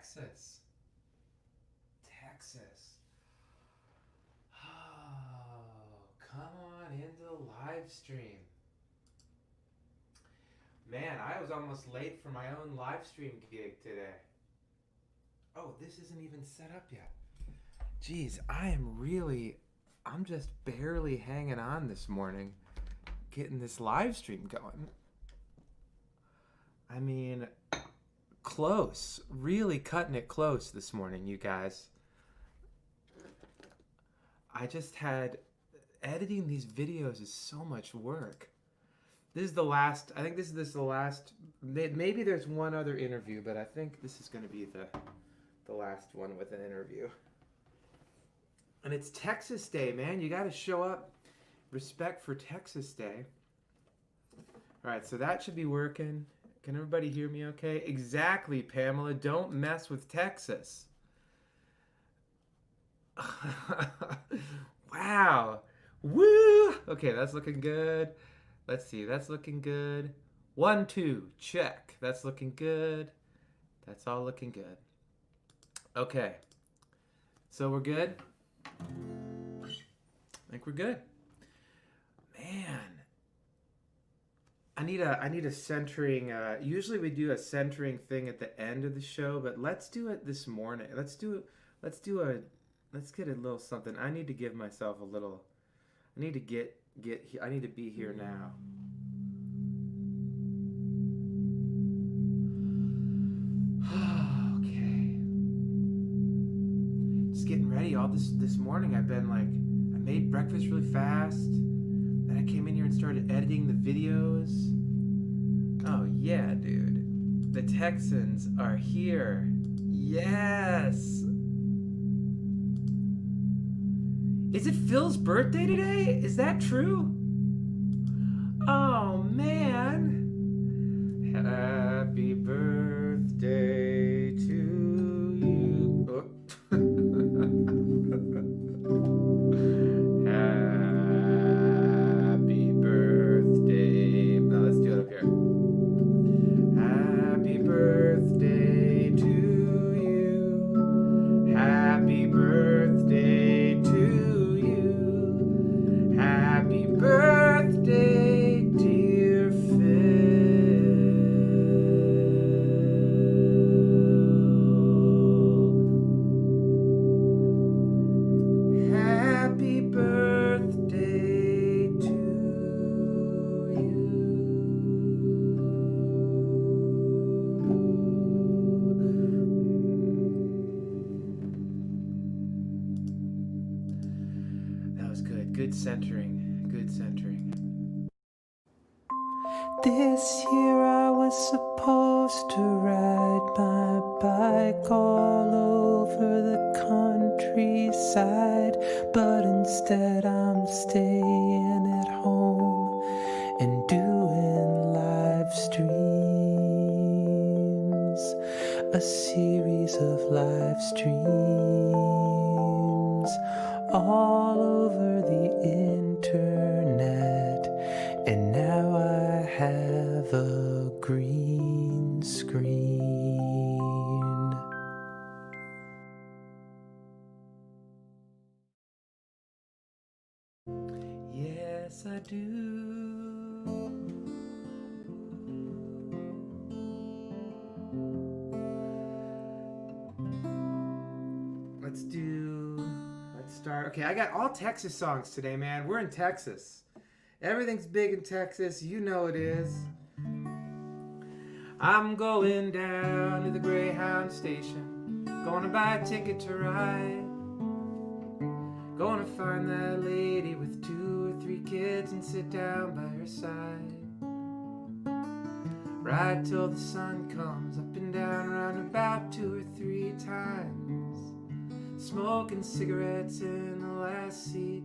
Texas. Texas. Oh, come on into the live stream. Man, I was almost late for my own live stream gig today. Oh, this isn't even set up yet. Jeez, I'm just barely hanging on this morning, getting this live stream going. I mean, close. Really cutting it close this morning, you guys. I just had... Editing these videos is so much work. This is the last... I think this is the last... Maybe there's one other interview, but I think this is going to be the last one with an interview. And it's Texas Day, man. You got to show up. Respect for Texas Day. All right, so that should be working. Can everybody hear me okay? Exactly, Pamela. Don't mess with Texas. Wow. Woo! Okay, that's looking good. Let's see. That's looking good. 1, 2. Check. That's looking good. That's all looking good. Okay. So we're good? I think we're good. Man. I need a centering. Usually we do a centering thing at the end of the show, but let's do it this morning. Let's get a little something. I need to give myself a little. I need to be here now. Okay. Just getting ready. All this morning I've been like, I made breakfast really fast. Then I came in here and started editing the videos. Oh yeah, dude. The Texans are here. Yes. Is it Phil's birthday today? Is that true? Oh man. Happy birthday to you. Oh. Good centering. Good centering. This year I was supposed to ride my bike all over the countryside, but instead I'm staying at home and doing live streams, a series of live streams all over the internet, and now I have a green screen. Yes, I do. Let's start. Okay, I got all Texas songs today, man. We're in Texas. Everything's big in Texas. You know it is. I'm going down to the Greyhound station. Gonna buy a ticket to ride. Gonna find that lady with 2 or 3 kids and sit down by her side. Ride till the sun comes up and down, round about 2 or 3 times. Smoking cigarettes in the last seat,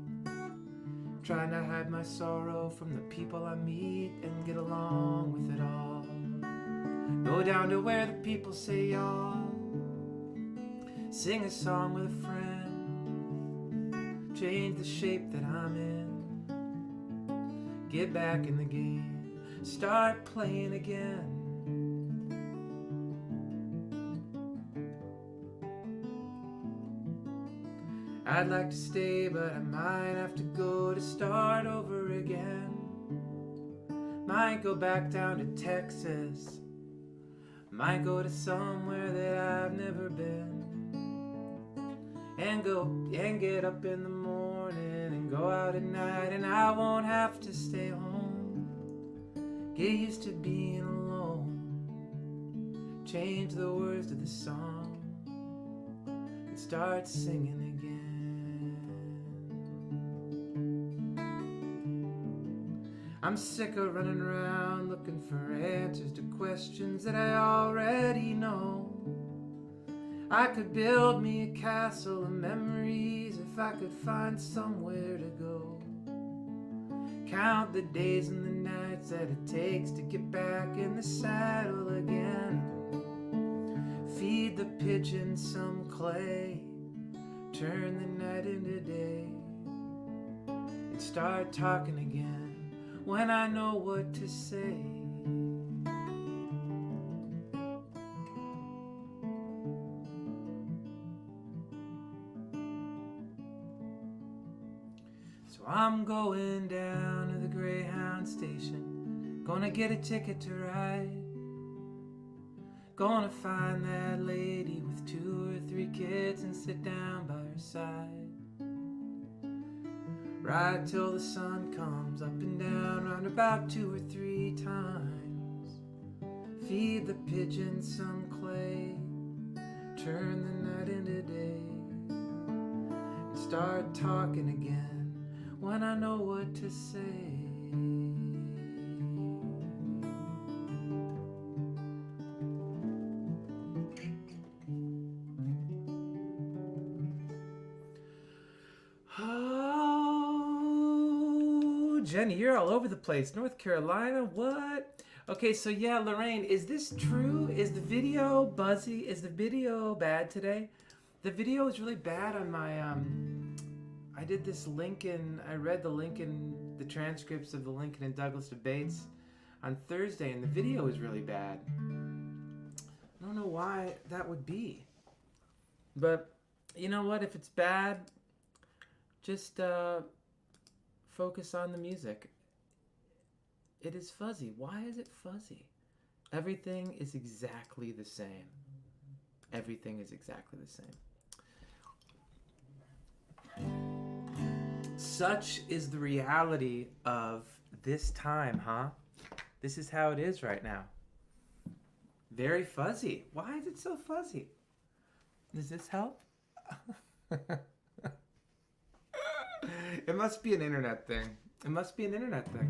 trying to hide my sorrow from the people I meet and get along with it all. Go down to where the people say y'all, sing a song with a friend, change the shape that I'm in, get back in the game, start playing again. I'd like to stay, but I might have to go to start over again. Might go back down to Texas. Might go to somewhere that I've never been. And go and get up in the morning and go out at night, and I won't have to stay home. Get used to being alone. Change the words to the song and start singing again. I'm sick of running around looking for answers to questions that I already know. I could build me a castle of memories if I could find somewhere to go. Count the days and the nights that it takes to get back in the saddle again. Feed the pigeon some clay, turn the night into day, and start talking again when I know what to say. So I'm going down to the Greyhound station, gonna get a ticket to ride. Gonna find that lady with 2 or 3 kids and sit down by her side. Ride till the sun comes up and down round about 2 or 3 times. Feed the pigeons some clay, turn the night into day, and start talking again when I know what to say. Oh, Jenny, you're all over the place. North Carolina, what? Okay, so yeah, Lorraine, is this true? Is the video buzzy? Is the video bad today? The video is really bad on my, I did this Lincoln, I read the Lincoln, the transcripts of the Lincoln and Douglas debates on Thursday, and the video is really bad. I don't know why that would be. But, you know what, if it's bad, just focus on the music. It is fuzzy. Why is it fuzzy? Everything is exactly the same. Everything is exactly the same. Such is the reality of this time, huh? This is how it is right now. Very fuzzy. Why is it so fuzzy? Does this help? It must be an internet thing. It must be an internet thing.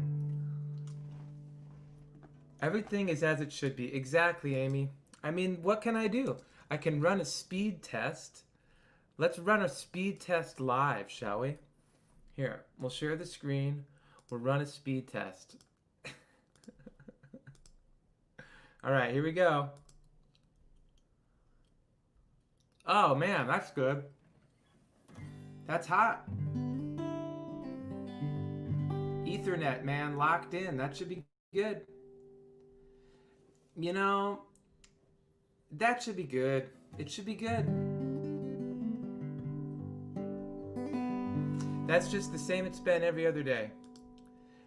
Everything is as it should be. Exactly, Amy. I mean, what can I do? I can run a speed test. Let's run a speed test live, shall we? Here, we'll share the screen. We'll run a speed test. All right, here we go. Oh, man, that's good. That's hot. Ethernet, man, locked in. That should be good. You know, that should be good. It should be good. That's just the same it's been every other day.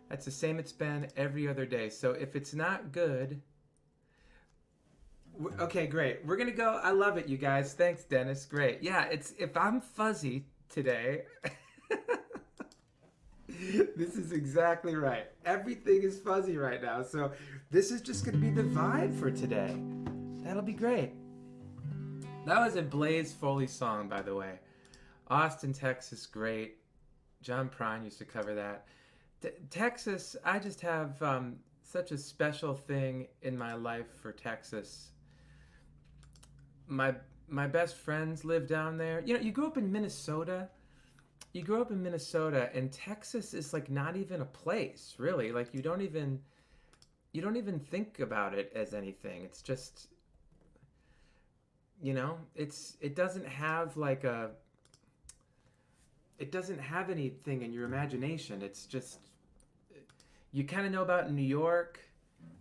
That's the same it's been every other day. So if it's not good... Okay, great. We're going to go. I love it, you guys. Thanks, Dennis. Great. Yeah, it's if I'm fuzzy today... This is exactly right. Everything is fuzzy right now. So this is just going to be the vibe for today. That'll be great. That was a Blaze Foley song, by the way. Austin, Texas, great. John Prine used to cover that. Texas, I just have such a special thing in my life for Texas. My best friends live down there. You know, you grew up in Minnesota. You grew up in Minnesota, and Texas is like not even a place, really. Like you don't even think about it as anything. It's just, you know, it doesn't have like it doesn't have anything in your imagination. It's just, you kind of know about New York.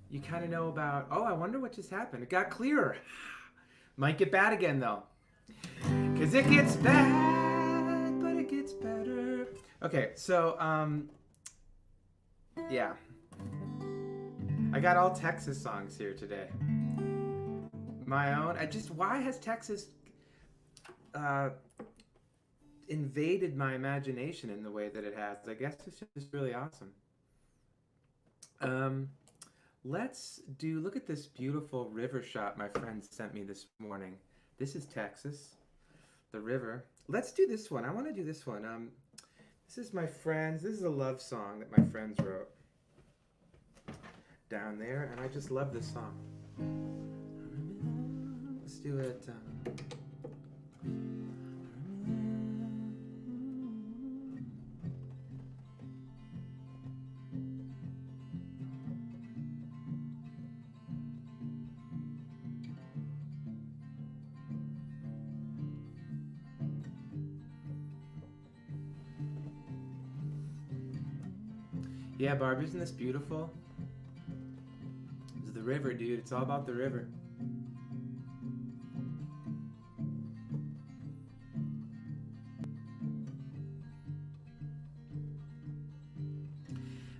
You kind of know about, oh, I wonder what just happened. It got clearer. Might get bad again though, 'cause it gets bad. But it gets better. Okay, so yeah, I got all Texas songs here today. My own. Why has Texas invaded my imagination in the way that it has? I guess it's just really awesome. Look at this beautiful river shot my friend sent me this morning. This is Texas, the river. Let's do this one. I want to do this one. This is my friend's. This is a love song that my friends wrote down there, and I just love this song. Let's do it. Yeah, Barb, isn't this beautiful? It's the river, dude. It's all about the river.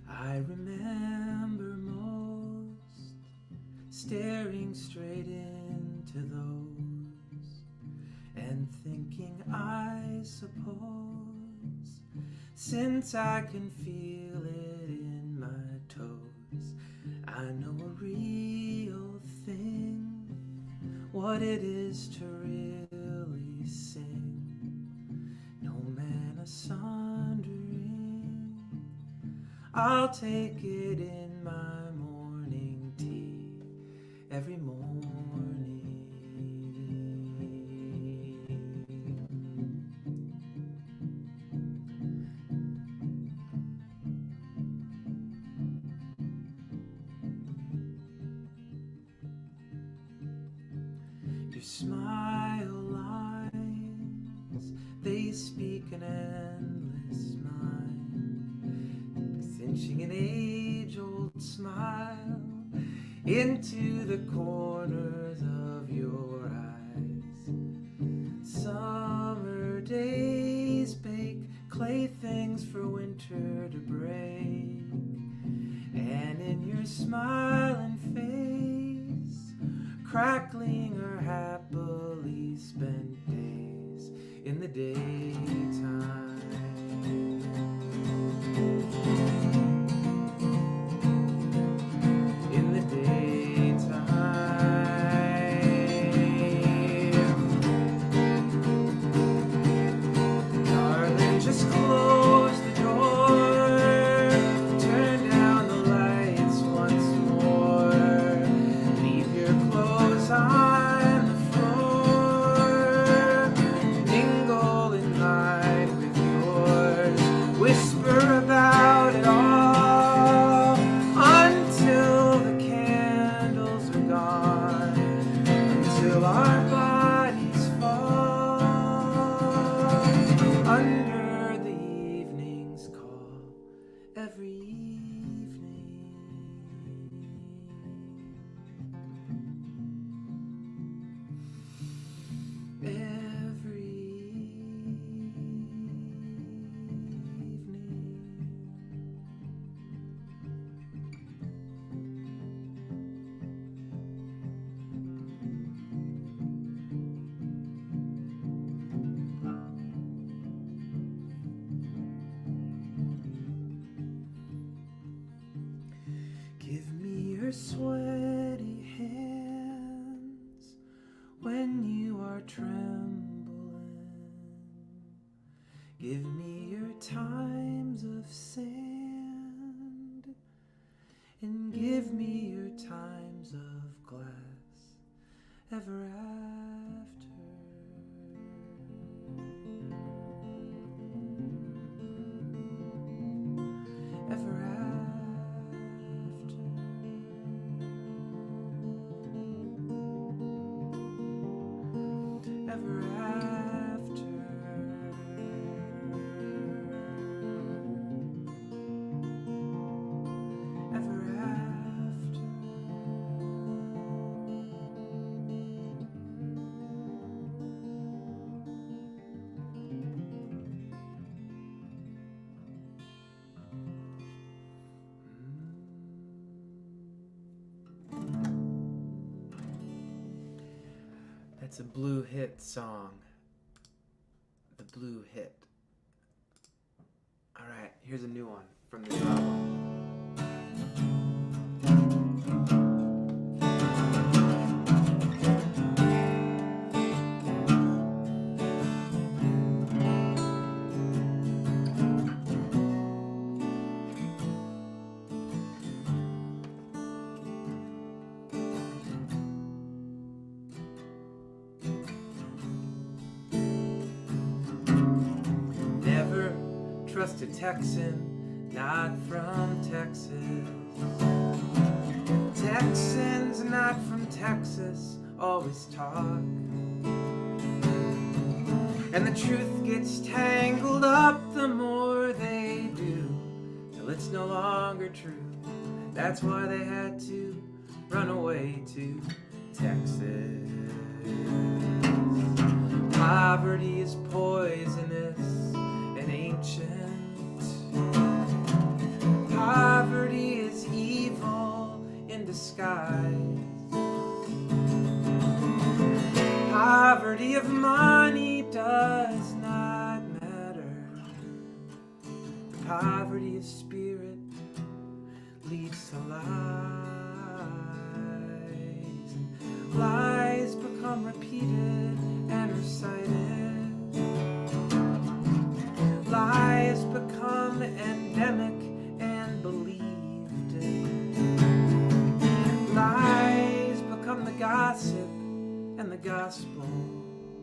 I remember most staring straight into those and thinking, I suppose, since I can feel it in my toes, I know a real thing, what it is to really sing. No man asundering, I'll take it in my morning tea every morning. Your smile lines, they speak an endless mind, cinching an age-old smile into the corners of your eyes. Summer days bake clay things for winter to break, and in your smiling face, crackling or happily spent days in the daytime. In the daytime. Darling, just close the door, turn down the lights once more, leave your clothes on the floor, mingle in mine with yours, whisper about it all until the candles are gone, until our bodies fall under the evening's call every evening. Every evening. Give me your sweaty hands when you are trembling. Give me your times of sand, and give me your times of glass ever after. Ever after. Ever after. Ever after. That's a Blue Hit song. The Blue Hit. All right, here's a new one from the new album. Never trust a Texan, not from Texas. Texans not from Texas always talk, and the truth gets tangled up the more they do, till it's no longer true. That's why they had to run away to Texas. Poverty is poisonous and ancient. Poverty is evil in disguise. Poverty of money does not matter. The poverty of spirit leads to lies, and lies become repeated and recited. Lies become endemic and believed. Lies become the gossip and the gospel,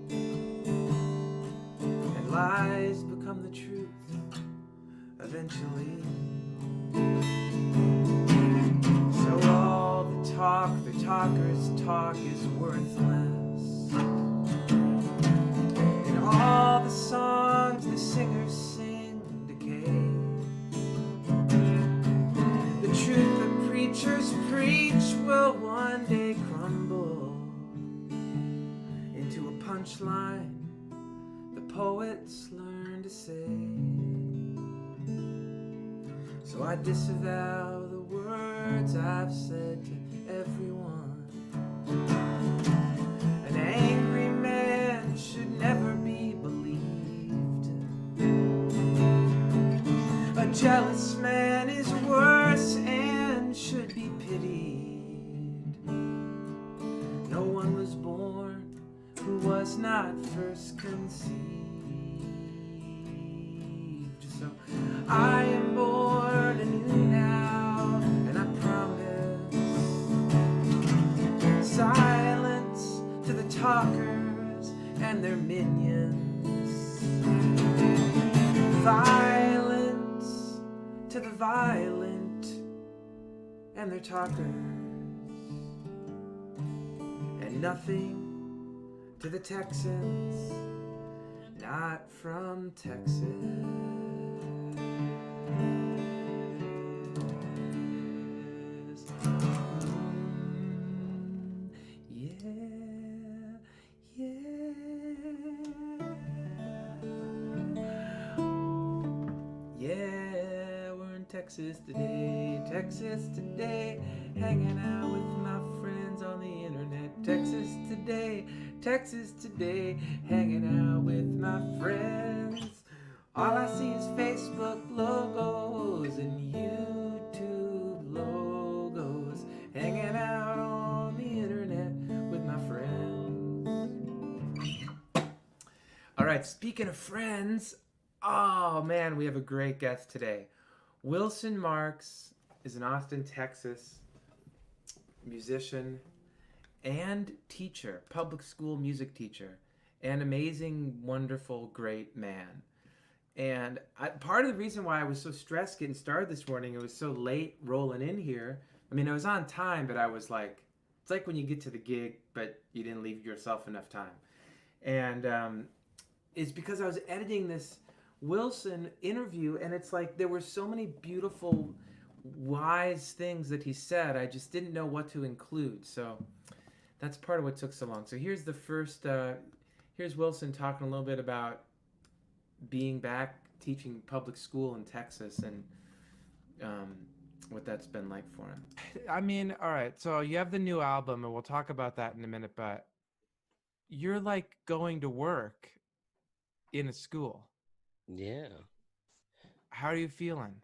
and lies become the truth eventually. So all the talk the talkers talk is worthless, and all the songs the singers sing decay. The truth the preachers preach will one day crumble into a punchline the poets learn to say. So I disavow the words I've said to everyone. An angry man should never be believed. A jealous man is worse and should be pitied. No one was born who was not first conceived. So I am born anew now, and I promise silence to the talkers and their minions, violence to the violent and their talkers, and nothing to the Texans not from Texas. Yeah, we're in Texas today, hanging out with my friends on the internet. Texas today, hanging out with my friends. All I see is Facebook logos and YouTube logos, hanging out on the internet with my friends. All right, speaking of friends, oh man, we have a great guest today. Wilson Marks is an Austin, Texas musician and teacher, public school music teacher, an amazing, wonderful, great man. And part of the reason why I was so stressed getting started this morning, it was so late rolling in here. I mean, I was on time, but I was like, it's like when you get to the gig, but you didn't leave yourself enough time. And it's because I was editing this Wilson interview, and it's like there were so many beautiful, wise things that he said. I just didn't know what to include. So that's part of what took so long. So here's the first, here's Wilson talking a little bit about being back teaching public school in Texas and what that's been like for him. I mean, all right, so you have the new album, and we'll talk about that in a minute, but you're like going to work in a school. Yeah. How are you feeling?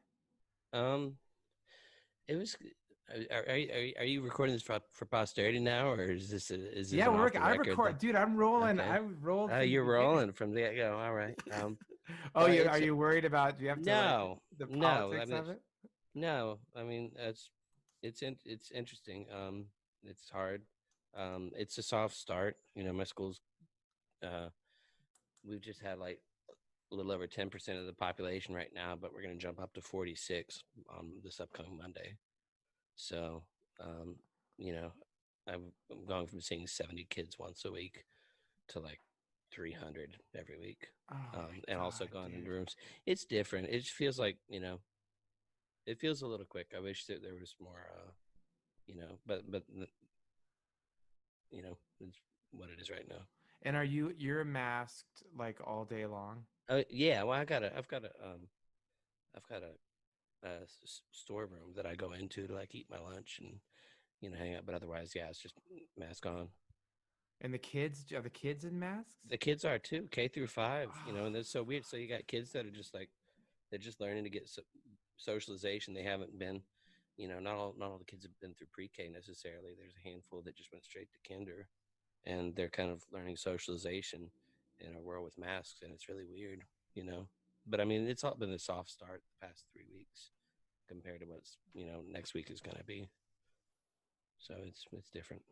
Um, it was. Are you recording this for posterity now, or is this Yeah, an we're off working. the I record thing? record, dude. I'm rolling. Okay. I rolled from the You're beginning. rolling from the go. All right. Oh, Well, you are it's you worried about? Do you have to like no, the no. I politics mean, of it? no. I mean, it's interesting. It's hard. It's a soft start. You know, my school's. Uh, we've just had like a little over 10% of the population right now, but we're going to jump up to 46 on this upcoming Monday. So, um, you know, I'm going from seeing 70 kids once a week to like 300 every week. Oh my And also god, going into dude. rooms. It's different. It just feels like, it feels a little quick. I wish that there was more, but, it's what it is right now. And you're masked like all day long? Yeah. Well, I've got a storeroom that I go into to like eat my lunch and, hang out. But otherwise, yeah, it's just mask on. And are the kids in masks? The kids are too, K through 5, and Oh, that's so weird. So you got kids that are just like they're just learning to get socialization. They haven't been, not all the kids have been through pre-K necessarily. There's a handful that just went straight to kinder, and they're kind of learning socialization in a world with masks, and it's really weird, you know. But I mean, it's all been a soft start the past 3 weeks compared to what's next week is going to be. So it's different.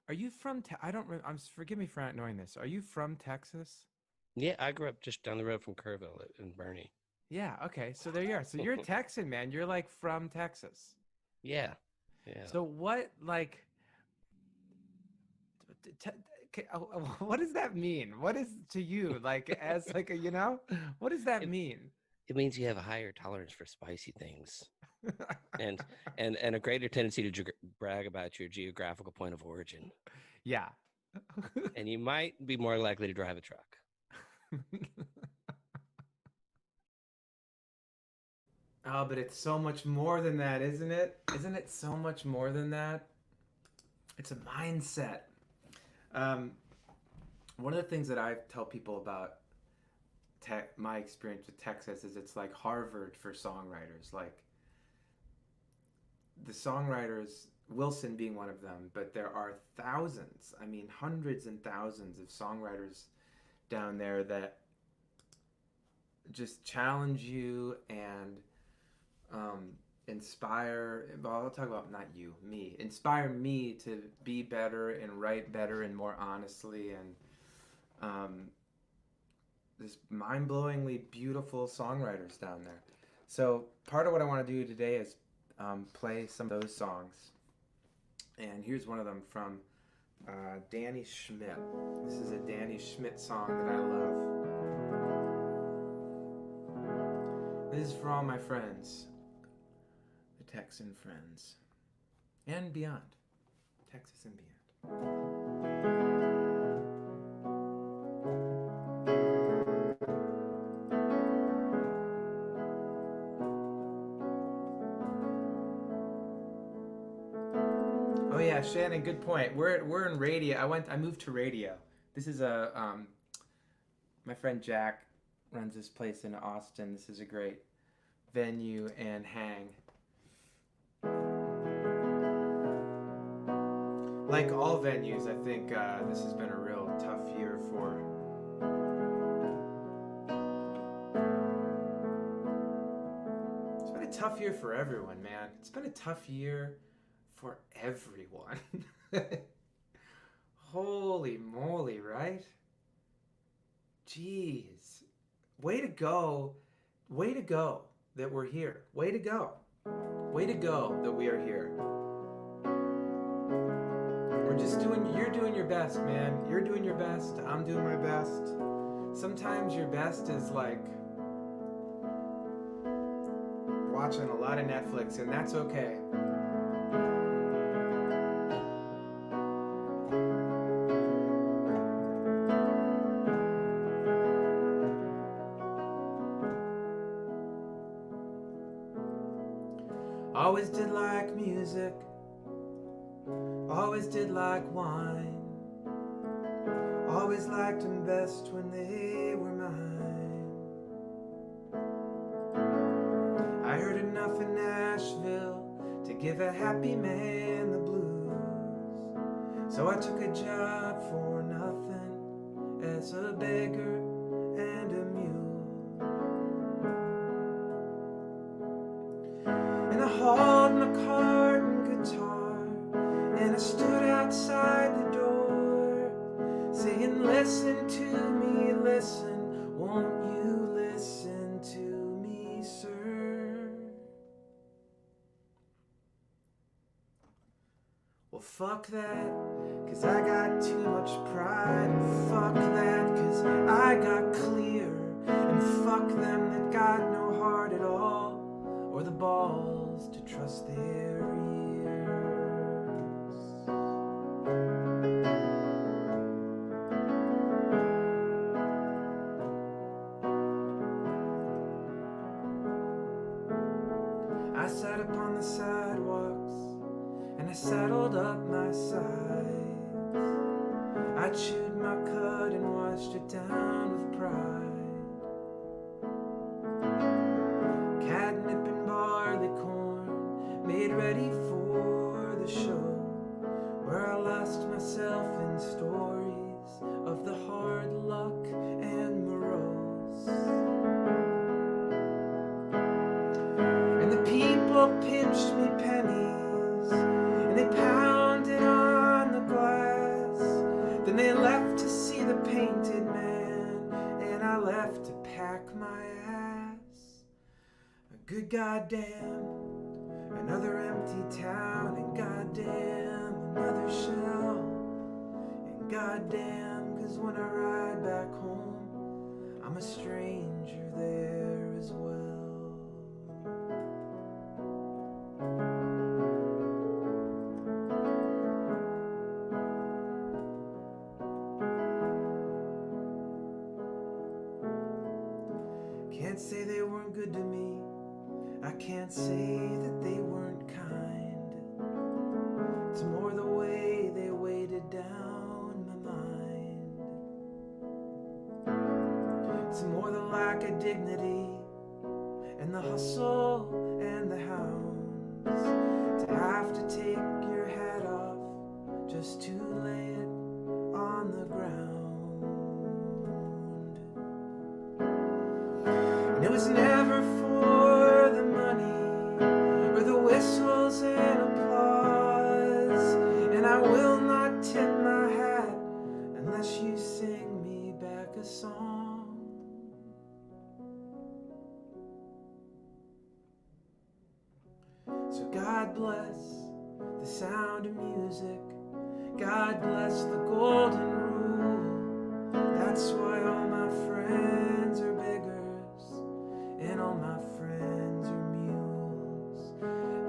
are you from? I don't. Forgive me for not knowing this. Are you from Texas? Yeah, I grew up just down the road from Kerrville in Bernie. Yeah. Okay. So there you are. So you're a Texan, man. You're like from Texas. Yeah, yeah. So what like? T- what does that mean? What is to you like as like a what does that It, mean? it means you have a higher tolerance for spicy things, and and a greater tendency to brag about your geographical point of origin, Yeah. and you might be more likely to drive a truck. Oh, but it's so much more than that, isn't it? Isn't it so much more than that? It's a mindset. Um, One of the things that I tell people about my experience with Texas is it's like Harvard for songwriters. Like the songwriters, Wilson being one of them, but there are thousands, I mean, hundreds and thousands of songwriters down there that just challenge you and um, inspire. Well, I'll talk about not you, me. Inspire me to be better and write better and more honestly and this mind-blowingly beautiful songwriters down there. So part of what I want to do today is play some of those songs. And here's one of them from Danny Schmidt. This is a Danny Schmidt song that I love. This is for all my friends, the Texan friends, and beyond. Texas and beyond. Oh yeah, Shannon, good point. We're in radio. I moved to radio. This is a my friend Jack runs this place in Austin. This is a great venue and hang. Like all venues, I think this has been a real tough year for. It's been a tough year for everyone, man. It's been a tough year for everyone. Holy moly, right? Jeez. Way to go. Way to go that we're here. Way to go. Way to go that we are here. You're doing your best, man. You're doing your best. I'm doing my best. Sometimes your best is like watching a lot of Netflix, and that's okay. Always did like music, always did like wine, Always liked them best when they were mine. I heard enough in Nashville to give a happy man the blues. So I took a job for nothing as a beggar and a mule. And I hauled my cart and guitar, and I stood outside the door, saying, listen to me, listen, won't you listen to me, sir? Well, fuck that, 'cause I got too much pride. And fuck that, 'cause I got clear. And fuck them that got no heart at all, or the balls to trust their ears. I sat upon the sidewalks and I saddled up my sides. I chewed my cud and washed it down with pride. Catnip and barley corn made ready for the show, where I lost myself in stories of the hard luck and morose. And the people pinched me pennies, and they pounded on the glass. Then they left to see the painted man, and I left to pack my ass. A good goddamn, another empty town, and goddamn, another shell. And goddamn, 'cause when I ride back home, I'm a stranger there as well. Can't say they weren't good to me. I can't say that they weren't kind. It's more the way they weighted down my mind. It's more the lack of dignity and the hustle and the hounds, to have to take your hat off just to lay it on the ground. And it was never for the money or the whistles and applause. And I will not tip my hat unless you sing me back a song. So God bless the sound of music. God bless the golden rule. That's why all my friends are beggars and all my friends are mules.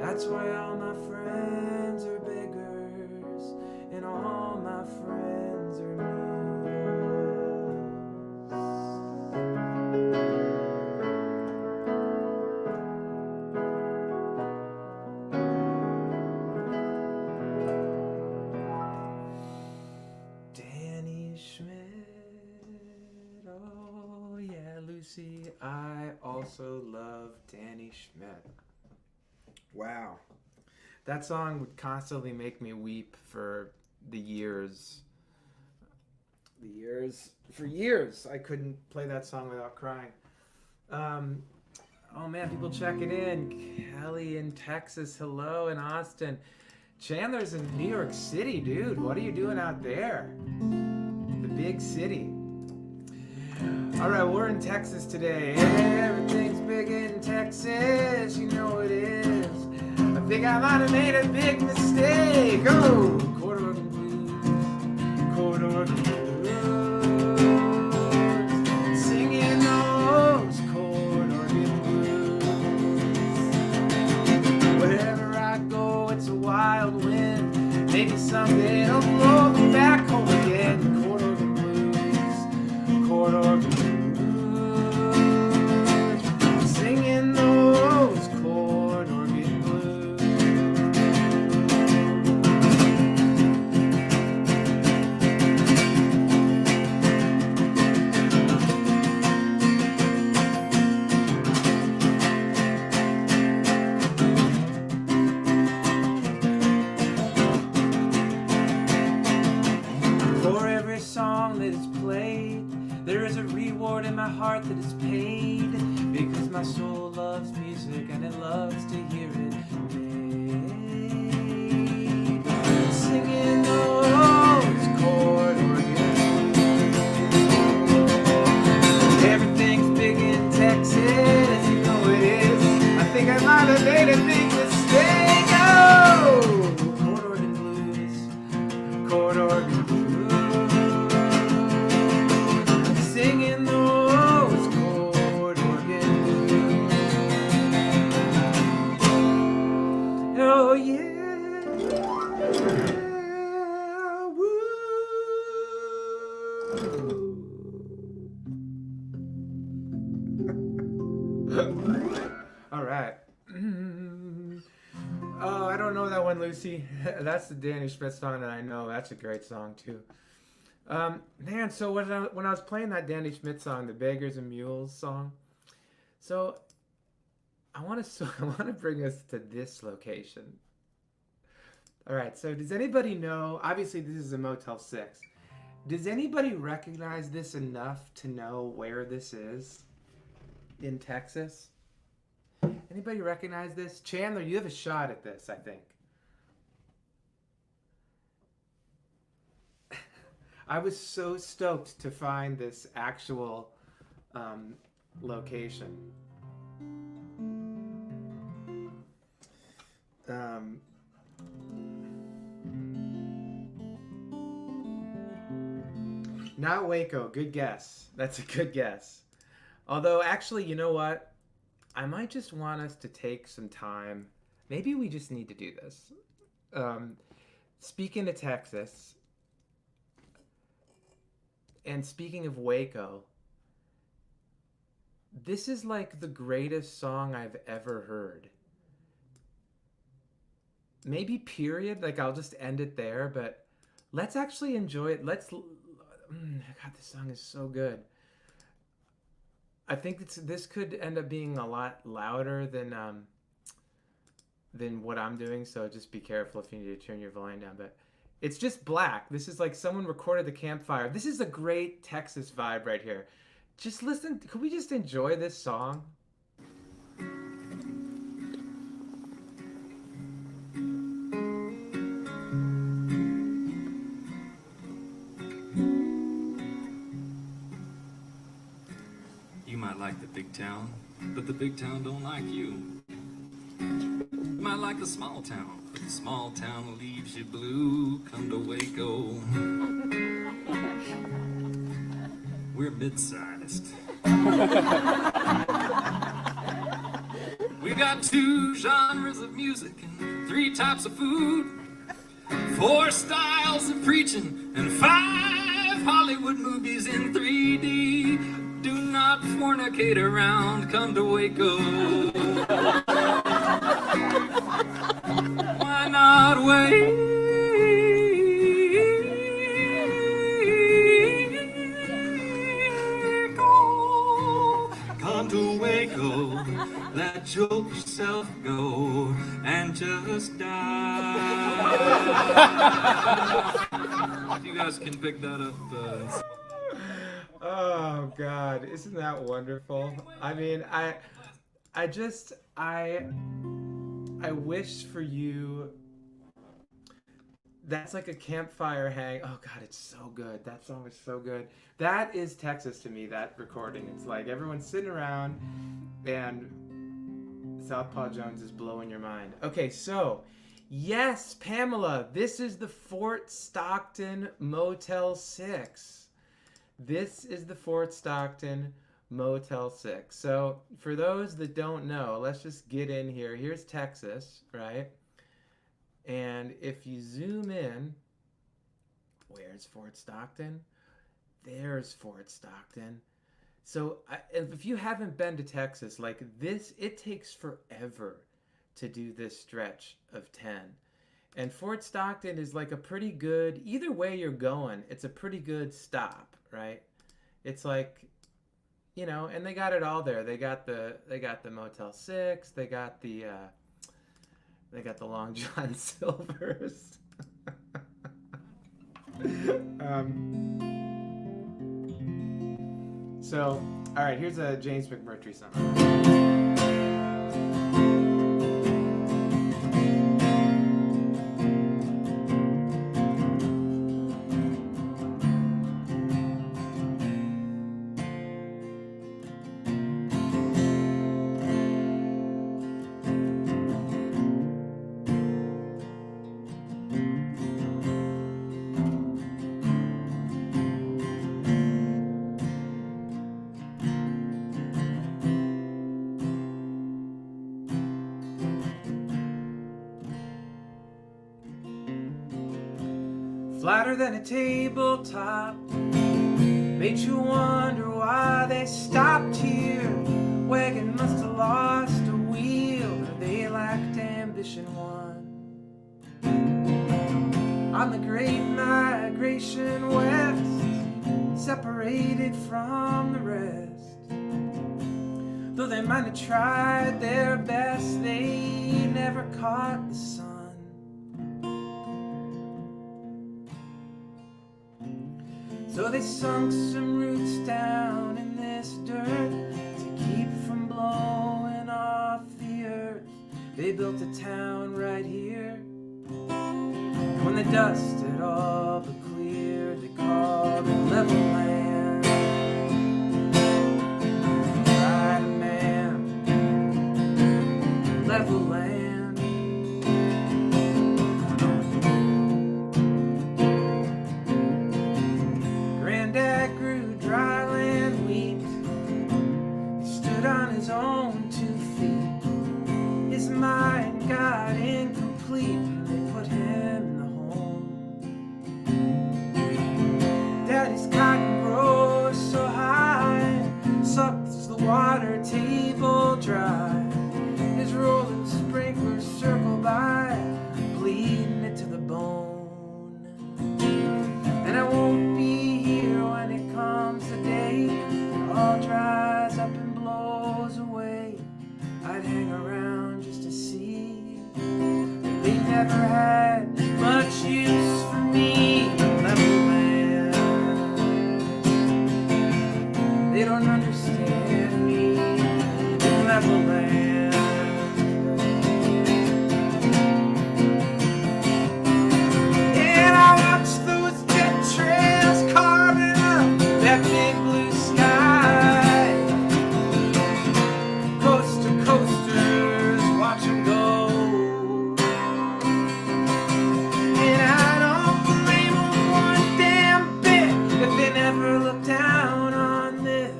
That's why all my friends are beggars and all my friends are mules. Danny Schmidt, oh yeah, Lucy, I also love Danny Schmidt. Wow. That song would constantly make me weep for years. For years, I couldn't play that song without crying. Oh man, people checking in. Kelly in Texas, hello, in Austin. Chandlers in New York City, dude. What are you doing out there? The big city. All right, we're in Texas today. Everything's big in Texas, you know it is. I think I might have made a big mistake. Oh, chord organ blues, chord organ blues, singing those chord organ blues. Wherever I go, it's a wild wind. Maybe someday it'll blow me back home again. Chord organ blues, chord organ blues. Singing those chord organ blues. song that is played. There is a reward in my heart that is paid, because my soul loves music and it loves to hear it made. Singing those chord organs. Everything's big in Texas, you know it is. I think I might have made a big mistake. Oh, chord organ blues, chord organ blues. Singing those chord organ blues. Oh yeah, woo. All right. Oh, I don't know that one, Lucy. That's the Danny Schmidt song that I know. That's a great song too. Man, so when I was playing that Danny Schmidt song, the Beggars and Mules song, so I want to bring us to this location. All right. So does anybody know? Obviously, this is a Motel 6. Does anybody recognize this enough to know where this is in Texas? Anybody recognize this? Chandler, you have a shot at this, I think. I was so stoked to find this actual location. Not Waco. Good guess. That's a good guess. Although, actually, you know what? I might just want us to take some time. Maybe we just need to do this. Speaking of Texas, and speaking of Waco, this is like the greatest song I've ever heard. Maybe period, like I'll just end it there, but let's actually enjoy it. God, this song is so good. I think this could end up being a lot louder than what I'm doing, so just be careful if you need to turn your volume down. But it's just black. This is like someone recorded the campfire. This is a great Texas vibe right here. Just listen. Could we just enjoy this song? Like the big town, but the big town don't like you. You might like the small town, but the small town leaves you blue. Come to Waco. We're mid-sized. We got 2 genres of music and 3 types of food, 4 styles of preaching and 5 Hollywood movies in 3D. Do not fornicate around, come to Waco. Why not wait? Come to Waco, let yourself go and just die. If you guys can pick that up. Oh God, isn't that wonderful? I mean, I wish for you. That's like a campfire hang. Oh God, it's so good. That song is so good. That is Texas to me, that recording. It's like everyone's sitting around and Southpaw Jones is blowing your mind. Okay, so yes, Pamela, this is the Fort Stockton Motel 6. This is the Fort Stockton Motel 6. So for those that don't know, let's just get in here. Here's Texas, right? And if you zoom in, where's Fort Stockton? There's Fort Stockton. So if you haven't been to Texas, like this, it takes forever to do this stretch of 10. And Fort Stockton is like a pretty good, either way you're going, it's a pretty good stop, right? It's like, you know, and they got it all there. They got the Motel 6, they got the Long John Silver's. So, all right, here's a James McMurtry song. Flatter than a tabletop, made you wonder why they stopped here. Wagon must have lost a wheel, or they lacked ambition one. On the great migration west, separated from the rest. Though they might have tried their best, they never caught the sun. So they sunk some roots down in this dirt to keep from blowing off the earth. They built a town right here. And when the dust had all but cleared, they called it level land. Right, man, level land. Granddad grew dryland wheat. He stood on his own 2 feet. His mind got incomplete and they put him in the home. Daddy's cotton grows so high, sucks the water table dry. His rolling sprinklers circle by, bleeding it to the bone. And I won't be here when it comes the day it all dries up and blows away. I'd hang around just to see that they never had much use for me. Level land, they don't understand me. Level land. And I watch those jet trails carving up that big blue sky. Coast to coasters, watch them go. And I don't blame them one damn bit if they never look down on this.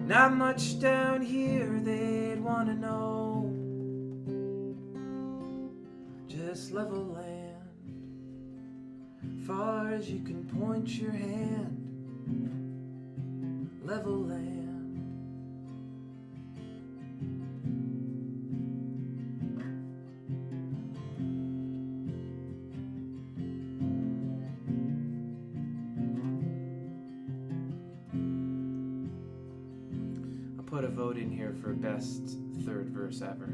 Not much down here they'd want to know. Just level land, far as you can point your hand. Level land. I'll put a vote in here for best third verse ever.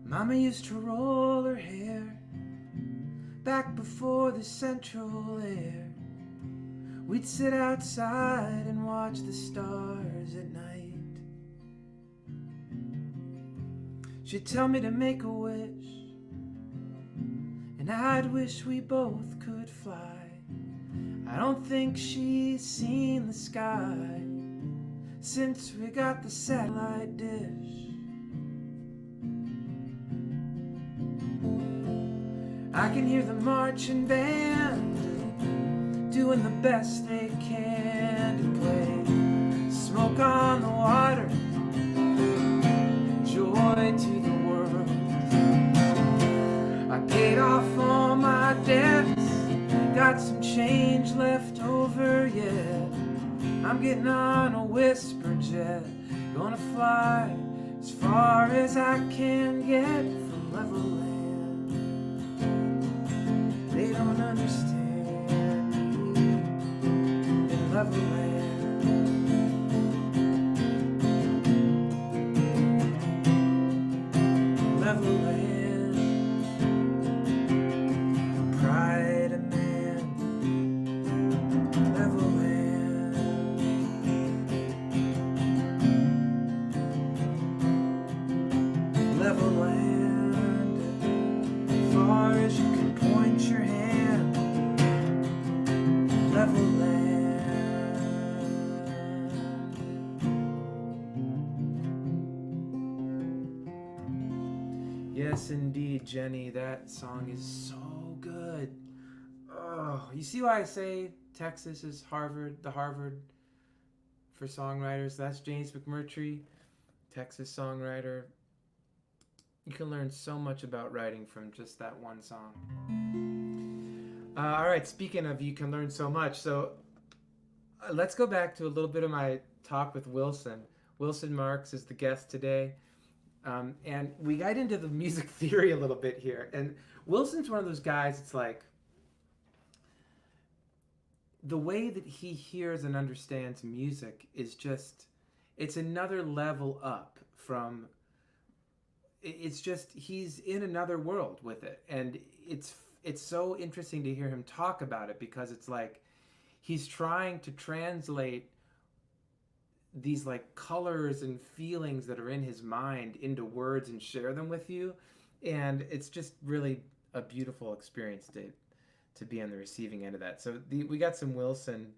Mama used to roll her hair back before the central air. We'd sit outside and watch the stars at night. She'd tell me to make a wish, and I'd wish we both could fly. I don't think she's seen the sky since we got the satellite dish. I can hear the marching band doing the best they can to play smoke on the water, joy to the world. I paid off all my debts, got some change left over yet. I'm getting on a whisper jet, gonna fly as far as I can get from level land. They don't understand me in level land. Yes, indeed, Jenny. That song is so good. Oh, you see why I say Texas is Harvard, the Harvard for songwriters? That's James McMurtry, Texas songwriter. You can learn so much about writing from just that one song. All right, speaking of you can learn so much, so let's go back to a little bit of my talk with Wilson. Wilson Marks is the guest today. And we got into the music theory a little bit here. And Wilson's one of those guys, it's like the way that he hears and understands music is just, it's another level up from, it's just, he's in another world with it. And it's so interesting to hear him talk about it because it's like he's trying to translate these like colors and feelings that are in his mind into words and share them with you, and it's just really a beautiful experience to be on the receiving end of that. So we got some Wilson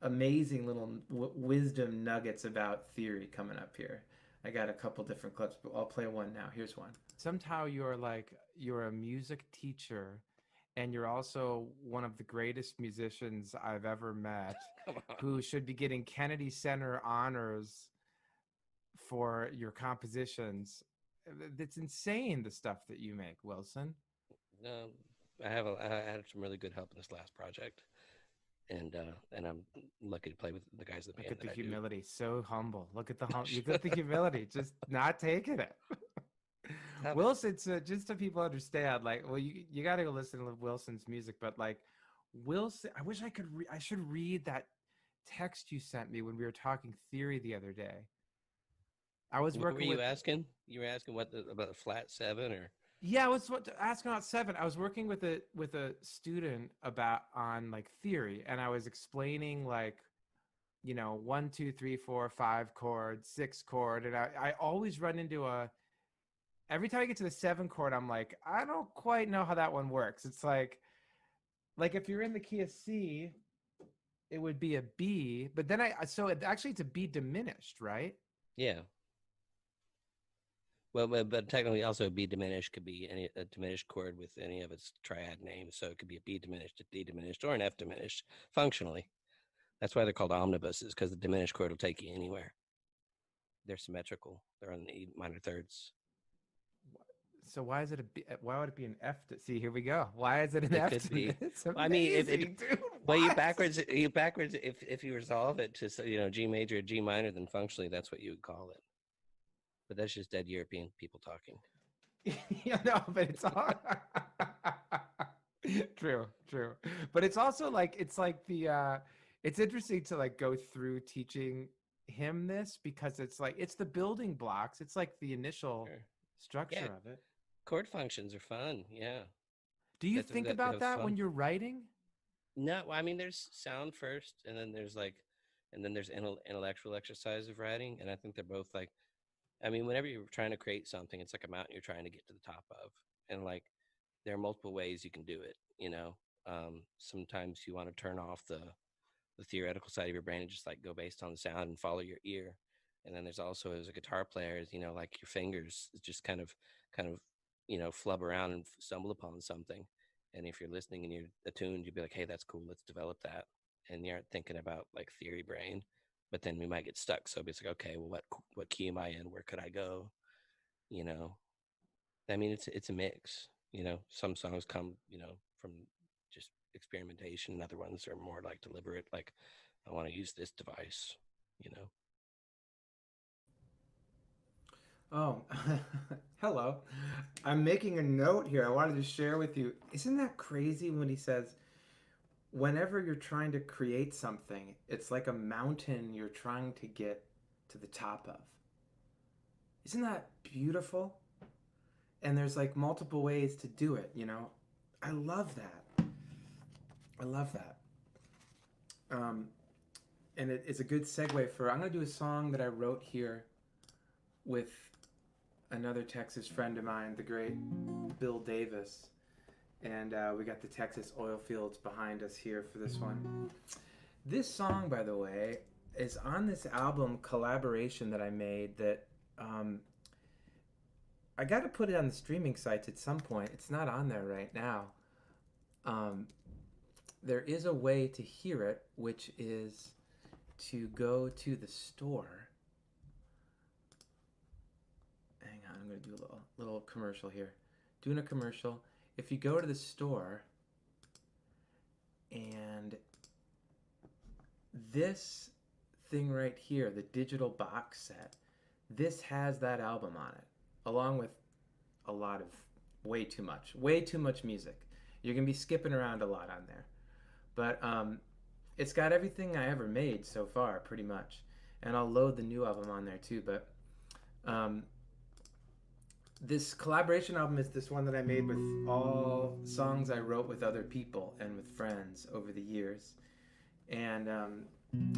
amazing little wisdom nuggets about theory coming up here. I got a couple different clips, but I'll play one now. Here's one. Somehow you're a music teacher and you're also one of the greatest musicians I've ever met who should be getting Kennedy Center honors for your compositions. It's insane, the stuff that you make, Wilson. I had some really good help in this last project, and I'm lucky to play with the guys that Look at the humility, so humble. Look at the humility, just not taking it. Wilson, just so people understand, like, well, you got to go listen to Wilson's music, but like Wilson, I wish I could. I should read that text you sent me when we were talking theory the other day. I was working. What were you asking? You were asking about the flat 7 or? Yeah, I was asking about 7. I was working with a student on like theory, and I was explaining like, 1, 2, 3, 4, 5 chord, 6 chord, and I always run into every time I get to the 7 chord, I'm like, I don't quite know how that one works. It's like if you're in the key of C, it would be a B, but then it's a B diminished, right? Yeah. Well, but technically also B diminished could be a diminished chord with any of its triad names. So it could be a B diminished, a D diminished, or an F diminished functionally. That's why they're called omnibuses, because the diminished chord will take you anywhere. They're symmetrical. They're on the E minor thirds. So why is it why would it be an F? See, here we go. Why is it an F? It's amazing, I mean, dude. Well, you backwards. If you resolve it to G major or G minor, then functionally that's what you would call it. But that's just dead European people talking. Yeah, no, but it's all true. But it's also like it's interesting to like go through teaching him this because it's like it's the building blocks. It's like the initial structure of it. Chord functions are fun. Yeah. Do you think about that when you're writing? No, I mean, there's sound first, and then there's intellectual exercise of writing, and I think they're both like, I mean, whenever you're trying to create something, it's like a mountain you're trying to get to the top of, and like there are multiple ways you can do it. Sometimes you want to turn off the theoretical side of your brain and just like go based on the sound and follow your ear. And then there's also, as a guitar player, like your fingers just kind of flub around and stumble upon something. And if you're listening and you're attuned, you'd be like, hey, that's cool. Let's develop that. And you aren't thinking about like theory brain, but then we might get stuck. So it's like, okay, well, what key am I in? Where could I go? I mean, it's a mix, some songs come, from just experimentation. And other ones are more like deliberate. Like I want to use this device, Oh, hello. I'm making a note here. I wanted to share with you. Isn't that crazy when he says, whenever you're trying to create something, it's like a mountain you're trying to get to the top of. Isn't that beautiful? And there's like multiple ways to do it, I love that. And it's a good segue I'm going to do a song that I wrote here with another Texas friend of mine, the great Bill Davis. And we got the Texas oil fields behind us here for this one. This song, by the way, is on this album collaboration that I made that I got to put it on the streaming sites at some point. It's not on there right now. There is a way to hear it, which is to go to the store. Hang on, I'm going to do a little commercial here. Doing a commercial. If you go to the store and this thing right here, the digital box set, this has that album on it, along with a lot of way too much music. You're going to be skipping around a lot on there. But it's got everything I ever made so far, pretty much. And I'll load the new album on there too. But this collaboration album is this one that I made with all songs I wrote with other people and with friends over the years. And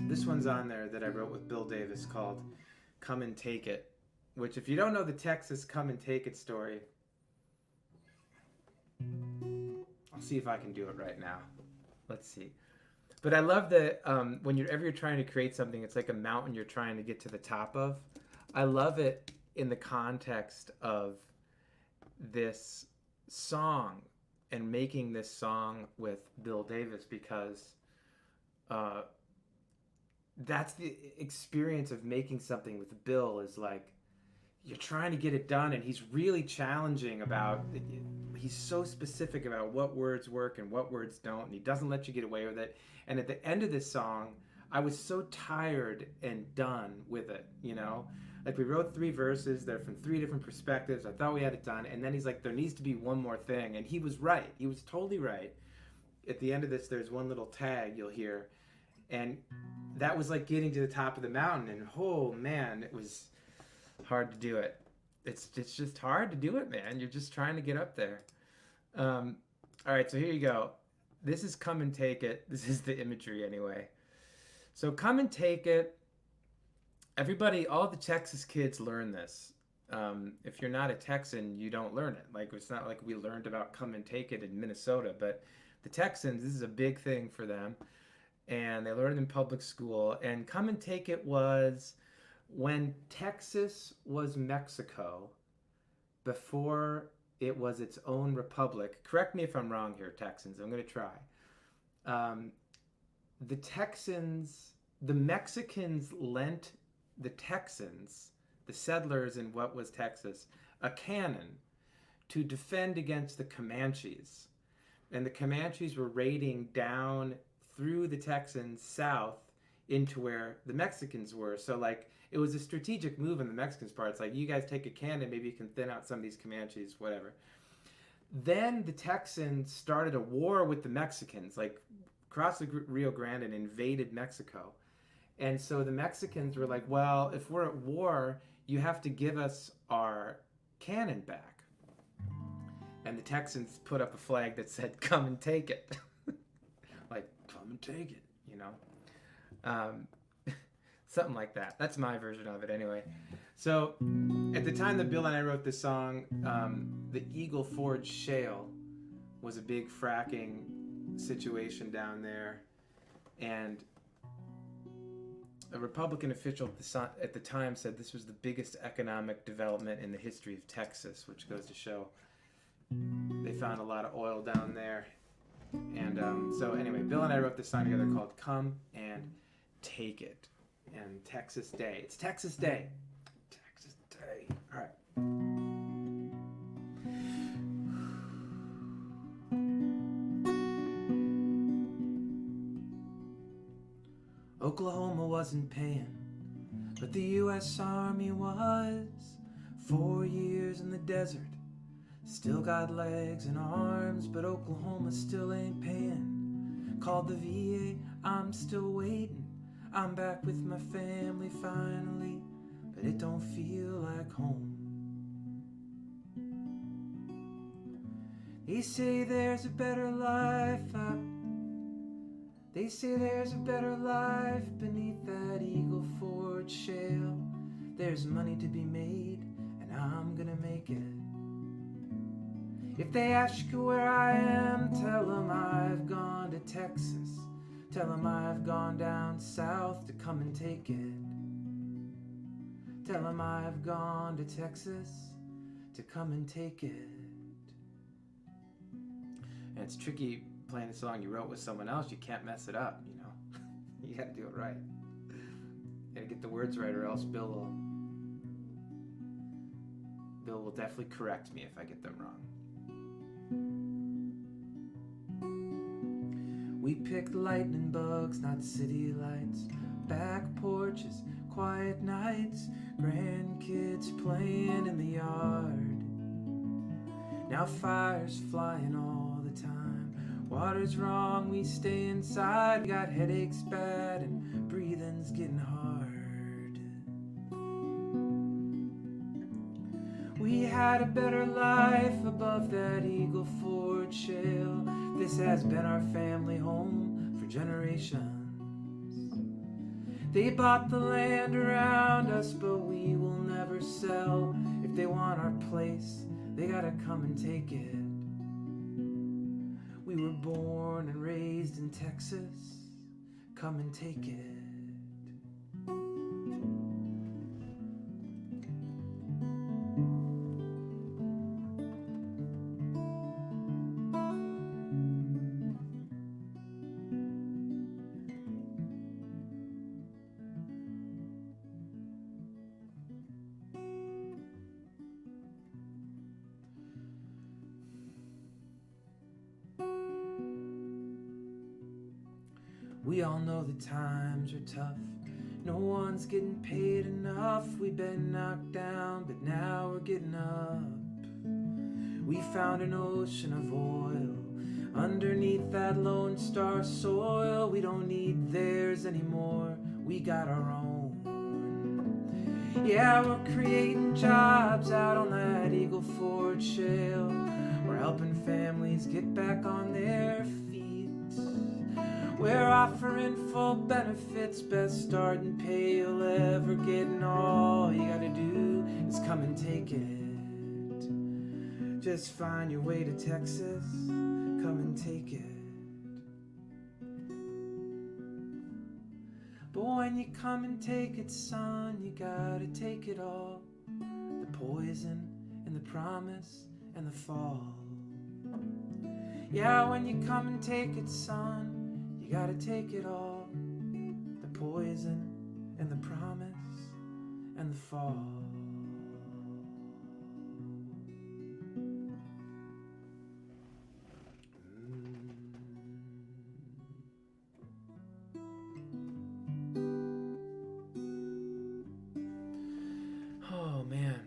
this one's on there that I wrote with Bill Davis called Come and Take It, which if you don't know the Texas Come and Take It story, I'll see if I can do it right now. Let's see. But I love that whenever you're trying to create something, it's like a mountain you're trying to get to the top of. I love it in the context of this song and making this song with Bill Davis, because that's the experience of making something with Bill, is like you're trying to get it done and he's really challenging about it. He's so specific about what words work and what words don't, and he doesn't let you get away with it. And at the end of this song, I was so tired and done with it, you know? Like, we wrote 3 verses, they're from 3 different perspectives, I thought we had it done, and then he's like, there needs to be one more thing, and he was right. He was totally right. At the end of this, there's one little tag you'll hear, and that was like getting to the top of the mountain, and oh man, it was hard to do it. It's just hard to do it, man. You're just trying to get up there. All right, so here you go. This is Come and Take It. This is the imagery anyway. So Come and Take It. Everybody, all the Texas kids learn this. If you're not a Texan, you don't learn it. Like, it's not like we learned about Come and Take It in Minnesota, but the Texans, this is a big thing for them. And they learned in public school. And Come and Take It was when Texas was Mexico before it was its own republic. Correct me if I'm wrong here, Texans. I'm going to try. The Mexicans lent the Texans, the settlers in what was Texas, a cannon to defend against the Comanches. And the Comanches were raiding down through the Texans south into where the Mexicans were. So, like, it was a strategic move on the Mexicans' part. It's like, you guys take a cannon, maybe you can thin out some of these Comanches, whatever. Then the Texans started a war with the Mexicans, like, crossed the Rio Grande and invaded Mexico. And so the Mexicans were like, well, if we're at war, you have to give us our cannon back. And the Texans put up a flag that said, come and take it. Like, come and take it, you know? Something like that. That's my version of it anyway. So at the time that Bill and I wrote this song, the Eagle Ford Shale was a big fracking situation down there. And a Republican official at the time said this was the biggest economic development in the history of Texas, which goes to show they found a lot of oil down there. And so anyway, Bill and I wrote this song together called Come and Take It. And Texas Day. It's Texas Day. Texas Day. All right. Oklahoma wasn't paying, but the U.S. Army was. 4 years in the desert, still got legs and arms, but Oklahoma still ain't paying. Called the VA, I'm still waiting. I'm back with my family finally, but it don't feel like home. They say there's a better life out. They say there's a better life beneath that Eagle Ford shale. There's money to be made, and I'm gonna make it. If they ask you where I am, tell them I've gone to Texas. Tell them I've gone down south to come and take it. Tell them I've gone to Texas to come and take it. And it's tricky playing a song you wrote with someone else. You can't mess it up, you know. You gotta do it right. You gotta get the words right, or else Bill will definitely correct me if I get them wrong. We picked lightning bugs, not city lights, back porches, quiet nights, grandkids playing in the yard. Now fire's flying all the time, water's wrong, we stay inside. We got headaches bad and breathing's getting hard. We had a better life above that Eagle Ford shale. This has been our family home for generations. They bought the land around us, but we will never sell. If they want our place, they gotta come and take it. We were born and raised in Texas. Come and take it. We all know the times are tough. No one's getting paid enough. We've been knocked down, but now we're getting up. We found an ocean of oil underneath that Lone Star soil. We don't need theirs anymore. We got our own. Yeah, we're creating jobs out on that Eagle Ford shale. We're helping families get back on their feet. We're offering full benefits, best starting pay you'll ever get, and all you gotta do is come and take it. Just find your way to Texas, come and take it. But when you come and take it, son, you gotta take it all. The poison and the promise and the fall. Yeah, when you come and take it, son, you gotta take it all. The poison and the promise and the fall. Oh man.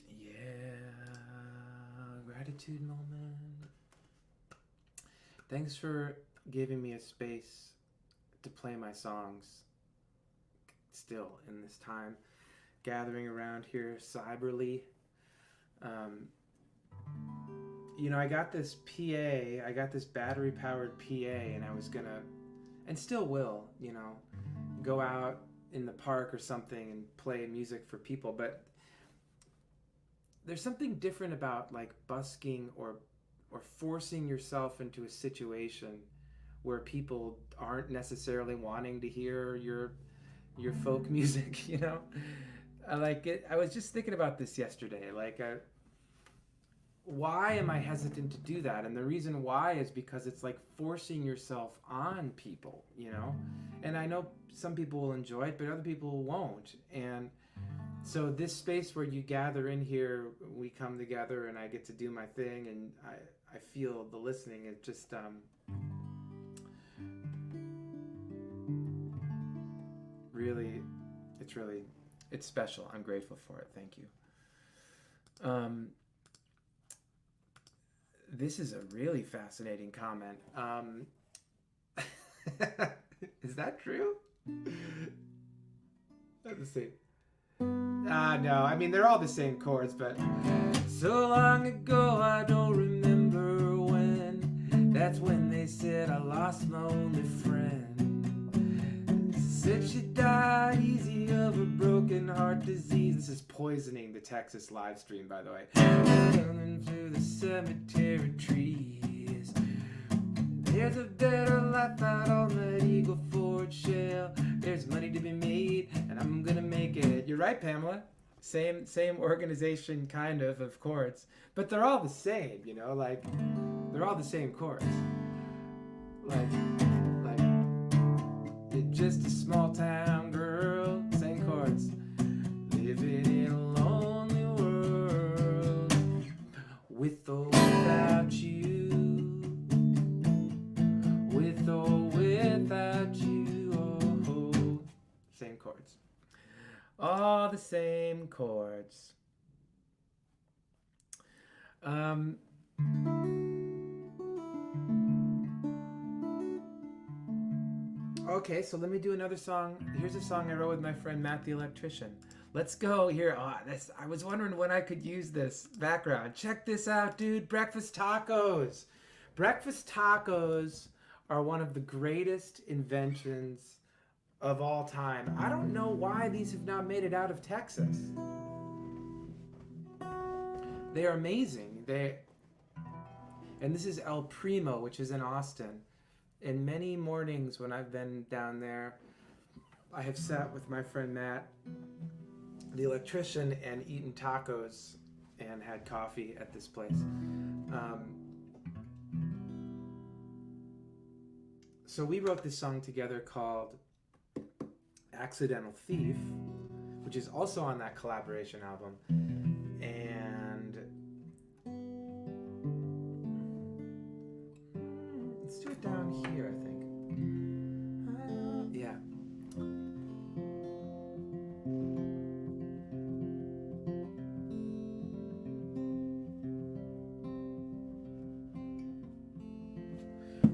Yeah. Gratitude moment. Thanks for giving me a space to play my songs still in this time, gathering around here cyberly. You know, I got this PA, I got this battery powered PA, and I was gonna, and still will, you know, go out in the park or something and play music for people, but there's something different about like busking or forcing yourself into a situation where people aren't necessarily wanting to hear your folk music, you know? I like it. I was just thinking about this yesterday. Like, why am I hesitant to do that? And the reason why is because it's like forcing yourself on people, you know? And I know some people will enjoy it, but other people won't. And so this space where you gather in here, we come together and I get to do my thing, and I feel the listening. It just, it's special. I'm grateful for it. Thank you. This is a really fascinating comment. Is that true? Let's see. No, I mean, they're all the same chords, but so long ago I don't remember when. That's when they said I lost my only friend. Said she died easy of a broken heart disease. This is Poisoning, the Texas live stream, by the way. Running through the cemetery trees. There's a better life out on that Eagle Ford shale. There's money to be made, and I'm gonna make it. You're right, Pamela. same organization kind of chords, but they're all the same, you know, like they're all the same chords. Like it's just a small town girl, same chords. Living in a lonely world, with or without you, with or without you, oh, same chords. All the same chords. Okay, so let me do another song. Here's a song I wrote with my friend Matt the electrician. Let's go here. Oh, I was wondering when I could use this background. Check this out, dude. Breakfast tacos. Breakfast tacos are one of the greatest inventions of all time. I don't know why these have not made it out of Texas. They are amazing. And this is El Primo, which is in Austin. And many mornings when I've been down there, I have sat with my friend Matt, the electrician, and eaten tacos and had coffee at this place. So we wrote this song together called Accidental Thief, which is also on that collaboration album. And let's do it down here, I think. Yeah.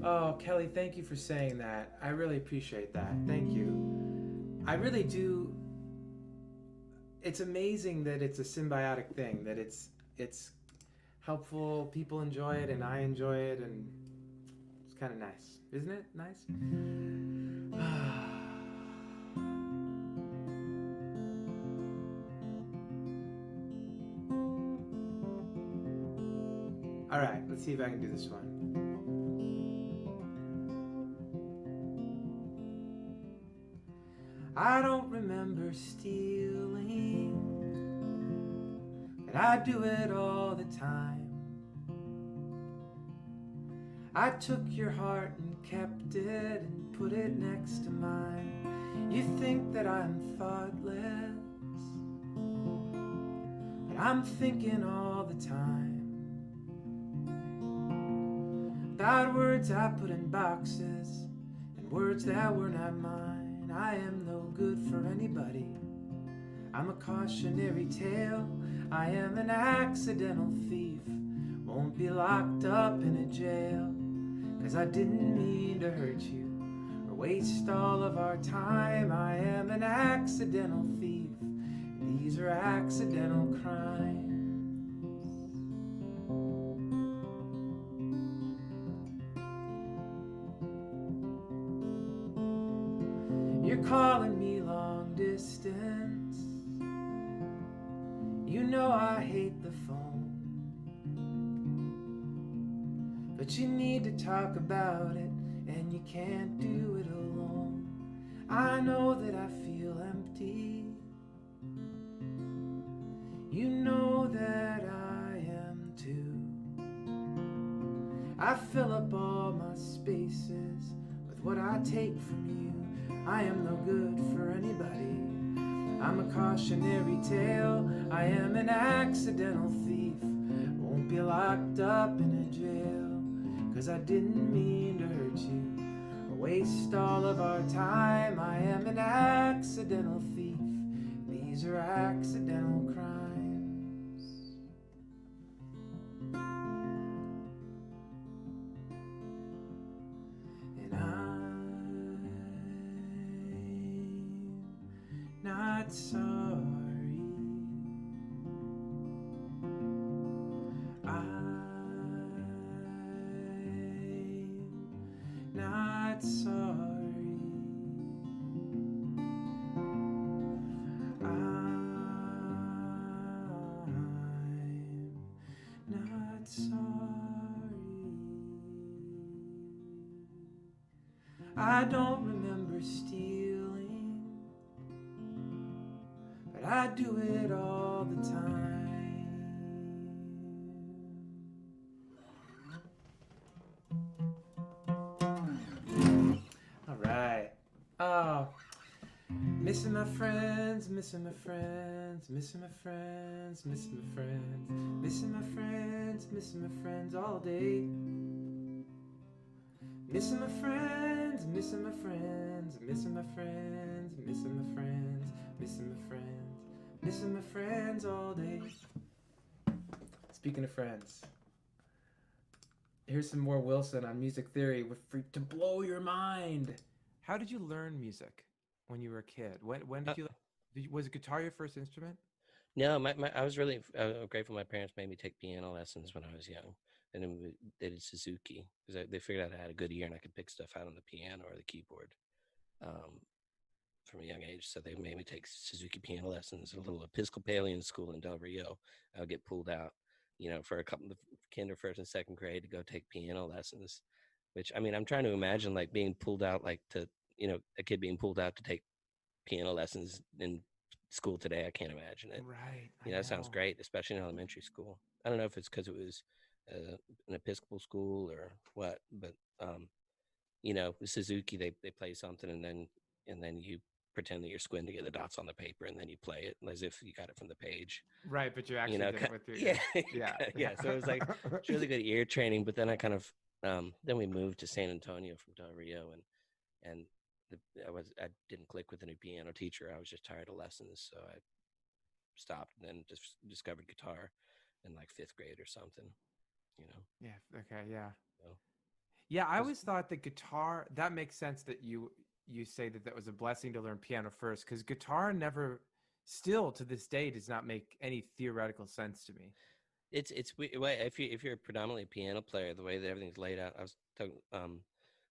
Oh, Kelly, thank you for saying that. I really appreciate that. Thank you. I really do. It's amazing that it's a symbiotic thing, that it's helpful, people enjoy it, and I enjoy it, and it's kind of nice. Isn't it nice? All right, let's see if I can do this one. I don't remember stealing, but I do it all the time. I took your heart and kept it and put it next to mine. You think that I'm thoughtless, but I'm thinking all the time about words I put in boxes and words that were not mine. I am no good for anybody. I'm a cautionary tale. I am an accidental thief. Won't be locked up in a jail, 'cause I didn't mean to hurt you or waste all of our time. I am an accidental thief. These are accidental crimes. You're calling me long distance. You know I hate the phone, but you need to talk about it, and you can't do it alone. I know that I feel empty. You know that I am too. I fill up all my spaces with what I take from you. I am no good for anybody. I'm a cautionary tale. I am an accidental thief. Won't be locked up in a jail, 'cause I didn't mean to hurt you or waste all of our time. I am an accidental thief. These are accidental crimes. And I'm not sorry. I'm not sorry. I'm not sorry. I don't remember stealing, but I do it all the time. All right. Oh, missing my friends, missing my friends, missing my friends, missing my friends, missing my friends, missing my friends all day. Missing my friends, missing my friends, missing my friends, missing my friends, missing my friends, missing my friends all day. Speaking of friends, here's some more Wilson on music theory to blow your mind. How did you learn music when you were a kid? When did was guitar your first instrument? No, I was really grateful my parents made me take piano lessons when I was young. And then they did Suzuki because they figured out I had a good ear and I could pick stuff out on the piano or the keyboard from a young age. So they made me take Suzuki piano lessons at a little Episcopalian school in Del Rio. I would get pulled out, for a couple of kinder, first and second grade to go take piano lessons, which, I mean, I'm trying to imagine like being pulled out, like to, a kid being pulled out to take piano lessons in school today. I can't imagine it. Right. That sounds great, especially in elementary school. I don't know if it's because it was an Episcopal school or what, but with Suzuki, they play something and then you pretend that you're squinting to get the dots on the paper and then you play it as if you got it from the page. Right, but you actually did it with your ear. Yeah. So it was like it's really good ear training. But then I kind of then we moved to San Antonio from Del Rio, and I didn't click with a new piano teacher. I was just tired of lessons, so I stopped and then just discovered guitar in like 5th grade or something. Yeah. Okay. Yeah. So, Yeah. I always thought that guitar. That makes sense that you say that was a blessing to learn piano first, because guitar never, still to this day, does not make any theoretical sense to me. it's if you're predominantly a piano player, the way that everything's laid out. I was talking.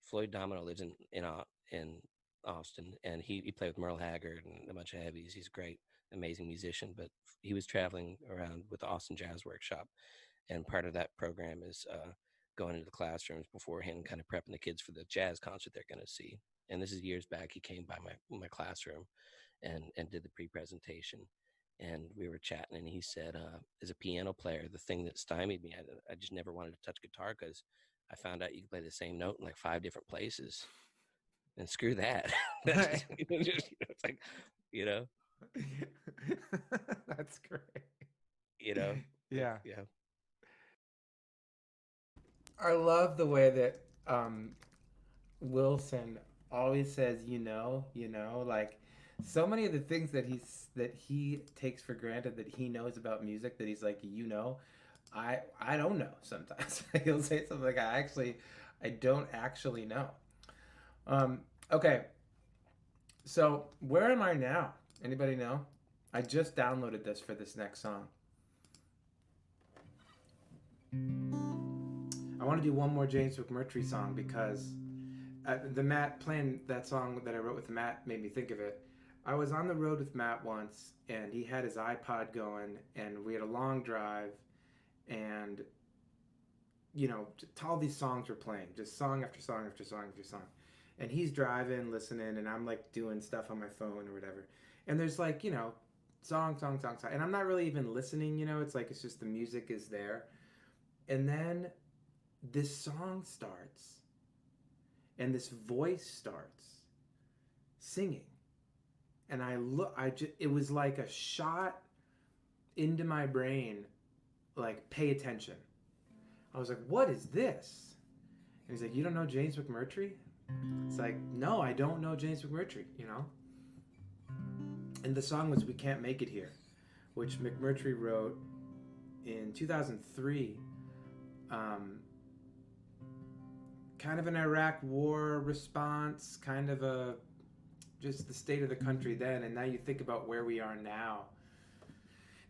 Floyd Domino lives in Austin, and he played with Merle Haggard and a bunch of heavies. He's a great, amazing musician, but he was traveling around with the Austin Jazz Workshop. And part of that program is going into the classrooms beforehand and kind of prepping the kids for the jazz concert they're going to see. And this is years back. He came by my classroom and did the pre-presentation. And we were chatting, and he said, as a piano player, the thing that stymied me, I just never wanted to touch guitar because I found out you could play the same note in like 5 different places. And screw that. That's just, it's like, That's great. Yeah. Yeah. I love the way that Wilson always says, like so many of the things that he takes for granted that he knows about music, that he's like, I don't know sometimes. He'll say something like, I don't actually know. Okay. So where am I now? Anybody know? I just downloaded this for this next song. I want to do one more James McMurtry song because playing that song that I wrote with Matt made me think of it. I was on the road with Matt once, and he had his iPod going, and we had a long drive, and all these songs were playing, just song after song after song after song. And he's driving, listening, and I'm like doing stuff on my phone or whatever. And there's like, song. And I'm not really even listening, it's like, it's just the music is there. And then this song starts, and this voice starts singing. And it was like a shot into my brain, like, pay attention. I was like, what is this? And he's like, you don't know James McMurtry? It's like, no, I don't know James McMurtry, And the song was We Can't Make It Here, which McMurtry wrote in 2003. Kind of an Iraq war response, kind of just the state of the country then, and now you think about where we are now,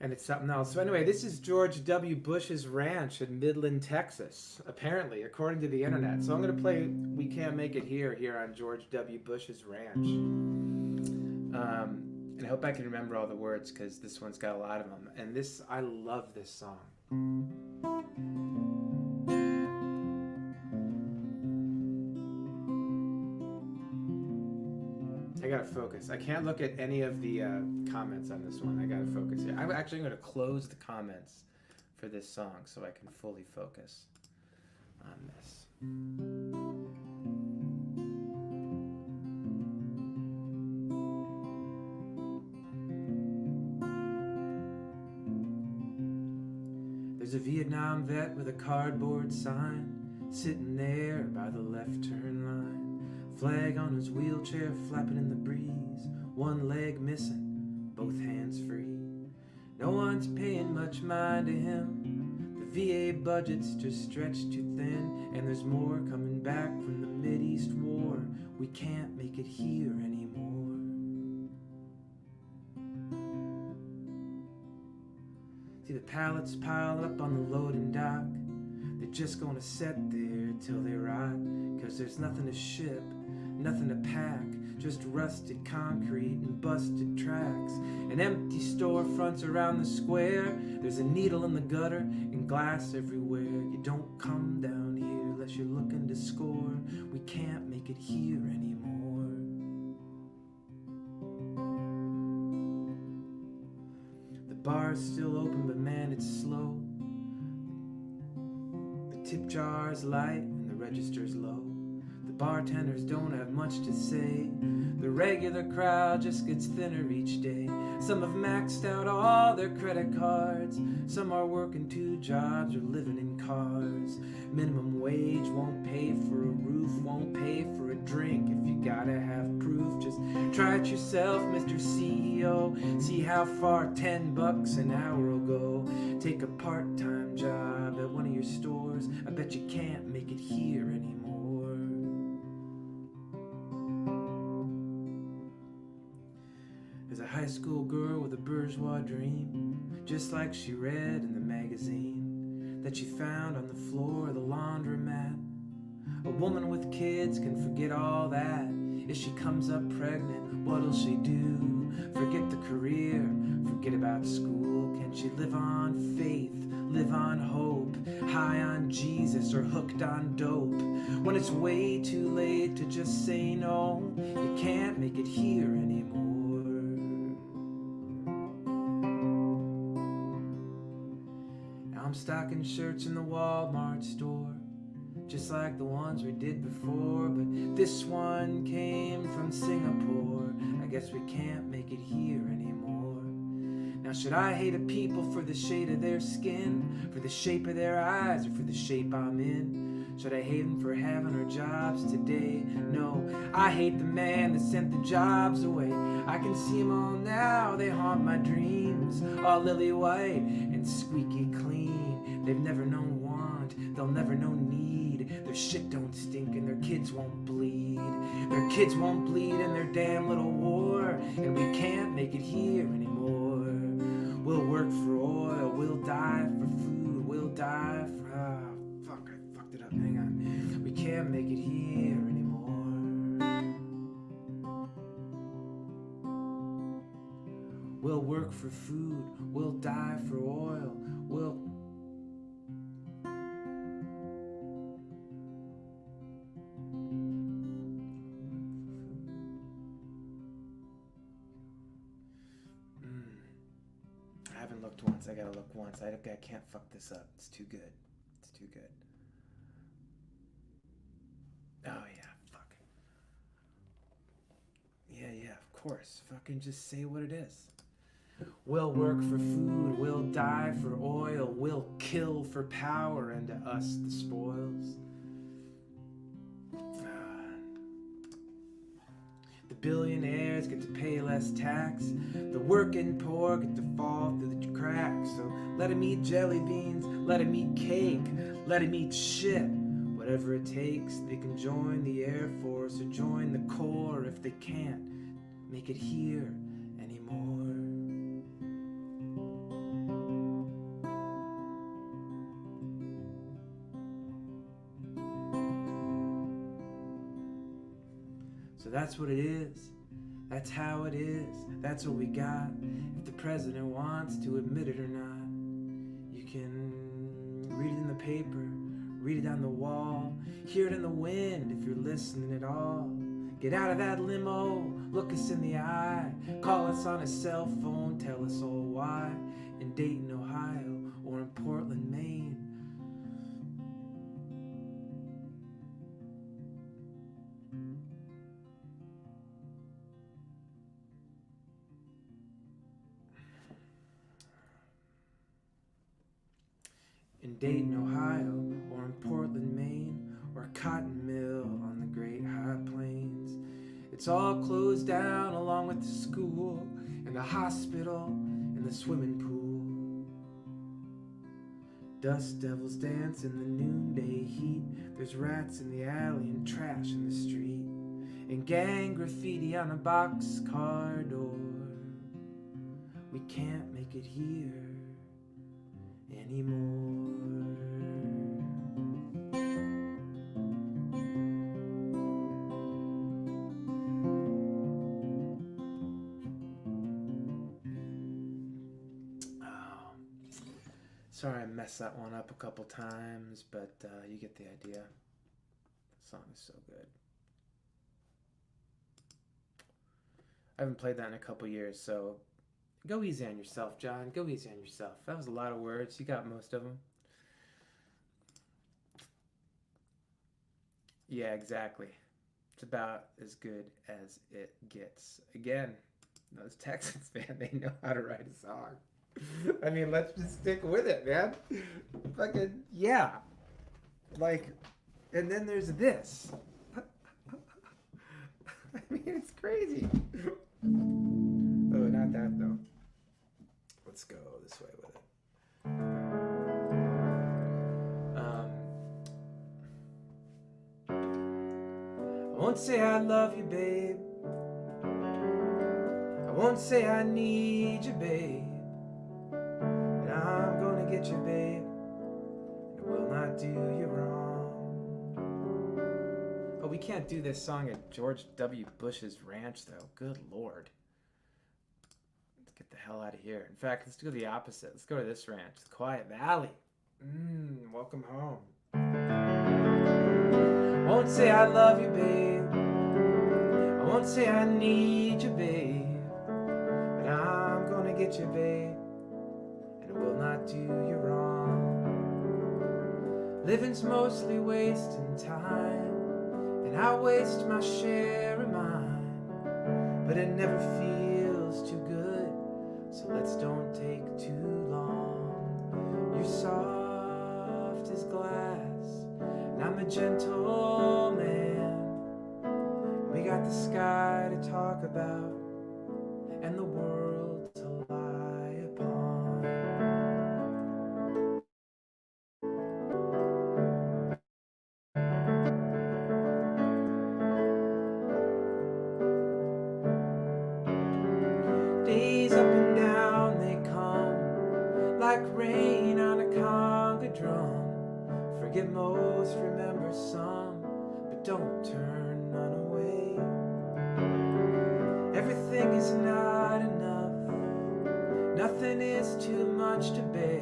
and it's something else. So anyway, this is George W. Bush's ranch in Midland, Texas, apparently, according to the internet. So I'm going to play We Can't Make It Here on George W. Bush's ranch. And I hope I can remember all the words, because this one's got a lot of them. And I love this song. I gotta focus. I can't look at any of the comments on this one. I gotta focus here. I'm actually gonna close the comments for this song so I can fully focus on this. There's a Vietnam vet with a cardboard sign sitting there by the left turn line. Flag on his wheelchair flapping in the breeze. One leg missing, both hands free. No one's paying much mind to him. The VA budget's just stretched too thin, and there's more coming back from the Mideast war. We can't make it here anymore. See the pallets piled up on the loading dock. They're just gonna sit there till they rot, 'cause there's nothing to ship, nothing to pack, just rusted concrete and busted tracks and empty storefronts around the square. There's a needle in the gutter and glass everywhere. You don't come down here unless you're looking to score. We can't make it here anymore. The bar's still open, but man, it's slow. The tip jar's light and the register's low. The bartenders don't have much to say. The regular crowd just gets thinner each day. Some have maxed out all their credit cards. Some are working 2 jobs or living in cars. Minimum wage won't pay for a roof, won't pay for a drink. If you gotta have proof, just try it yourself, Mr. CEO. See how far $10 an hour will go. Take a part-time job at one of your stores. I bet you can't make it here anymore. There's a high school girl with a bourgeois dream, just like she read in the magazine that she found on the floor of the laundromat. A woman with kids can forget all that. If she comes up pregnant, what'll she do? Forget the career, forget about school. Can she live on faith, live on hope, high on Jesus or hooked on dope? When it's way too late to just say no, you can't make it here anymore. Now I'm stocking shirts in the Walmart store, just like the ones we did before, but this one came from Singapore. I guess we can't make it here anymore. Now should I hate a people for the shade of their skin, for the shape of their eyes, or for the shape I'm in? Should I hate them for having our jobs today? No, I hate the man that sent the jobs away. I can see them all now, they haunt my dreams, all lily white and squeaky clean. They've never known want, they'll never know need. Their shit don't stink and their kids won't bleed. Their kids won't bleed in their damn little war, and we can't make it here anymore. We'll work for oil, we'll die for food, we'll die for... fuck, I fucked it up, hang on. We can't make it here anymore. We'll work for food, we'll die for oil, we'll... I haven't looked once. I gotta look once. I can't fuck this up. It's too good. It's too good. Oh yeah, fuck. Yeah, of course. Fucking just say what it is. We'll work for food, we'll die for oil, we'll kill for power, and to us the spoils. The billionaires get to pay less tax. The working poor get to fall through the cracks. So let them eat jelly beans, let them eat cake, let them eat shit. Whatever it takes, they can join the Air Force or join the Corps if they can't make it here anymore. So that's what it is. That's how it is. That's what we got. If the president wants to admit it or not, you can read it in the paper, read it on the wall, hear it in the wind if you're listening at all. Get out of that limo, look us in the eye, call us on a cell phone, tell us all why. In Dayton, Ohio, or in Portland, Maine. In Dayton, Ohio, or in Portland, Maine, or a cotton mill on the Great High Plains. It's all closed down along with the school and the hospital and the swimming pool. Dust devils dance in the noonday heat. There's rats in the alley and trash in the street, and gang graffiti on a boxcar door. We can't make it here anymore. Sorry I messed that one up a couple times, but you get the idea. The song is so good. I haven't played that in a couple years, so go easy on yourself, John. Go easy on yourself. That was a lot of words. You got most of them. Yeah, exactly. It's about as good as it gets. Again, those Texans, man, they know how to write a song. I mean, let's just stick with it, man. Fucking, yeah. Like, and then there's this. I mean, it's crazy. Oh, not that, though. Let's go this way with it. I won't say I love you, babe. I won't say I need you, babe. I'm gonna get you, babe, and it will not do you wrong. Oh, we can't do this song at George W. Bush's ranch, though. Good Lord. Let's get the hell out of here. In fact, let's do the opposite. Let's go to this ranch, the Quiet Valley. Welcome home. Won't say I love you, babe. I won't say I need you, babe, but I'm gonna get you, babe, will not do you wrong. Living's mostly wasting time, and I waste my share of mine, but it never feels too good, so let's don't take too long. You're soft as glass, and I'm a gentle man. We got the sky to talk about, and the world to lie upon. Days up and down they come, like rain on a conga drum. Forget most, remember some, but don't turn none away. Everything is not enough, nothing is too much to bear.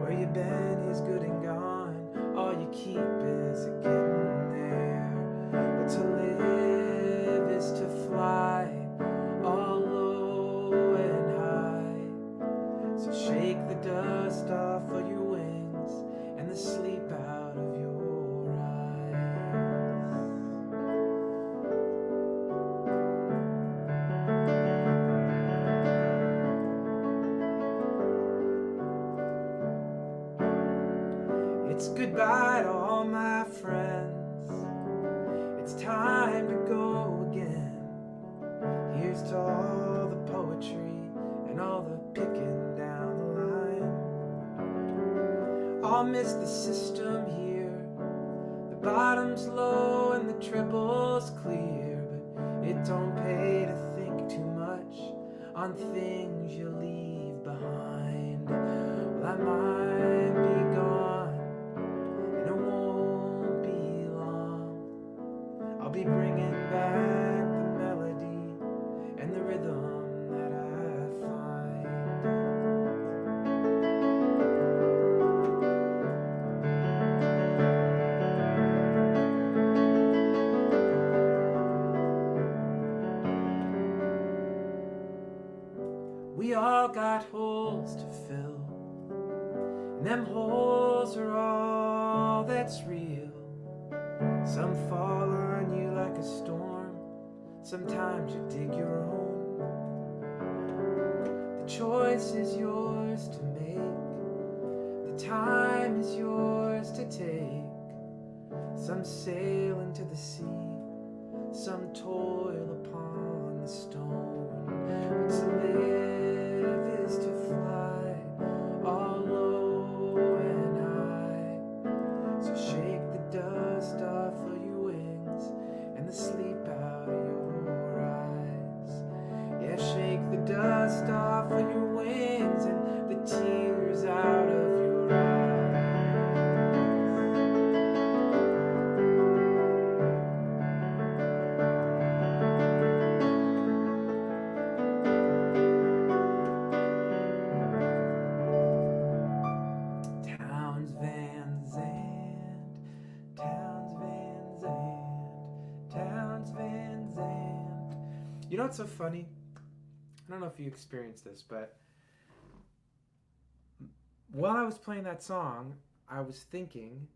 Where you've been is good and gone, all you keep is a getting there. But to live is to fly, all low and high. So shake the dust off of your wings and the sleep out of your eyes. It's goodbye to all my friends. It's time to go again. Here's to all the poetry and all the picking down the line. I'll miss the system here. The bottom's low and the triple's clear, but it don't pay to think too much on things you leave behind. Well, I might be gone, and it won't be long. I'll be bringing back the melody and the rhythm that I find. We all got holes to fill, and them holes are all that's real. Some fall on you like a storm, sometimes you dig your own. The choice is yours to make, the time is yours to take. Some sail into the sea, some toil upon the stone. But to live is to fly, all low and high. So shake the dust off of your wings and the sleep out of your eyes. Yeah, shake the dust off of your wings and the tears out of your eyes. Towns Van Zandt, Towns Van Zandt, Towns Van Zandt. You know what's so funny? I don't know if you experienced this, but while I was playing that song, I was thinking,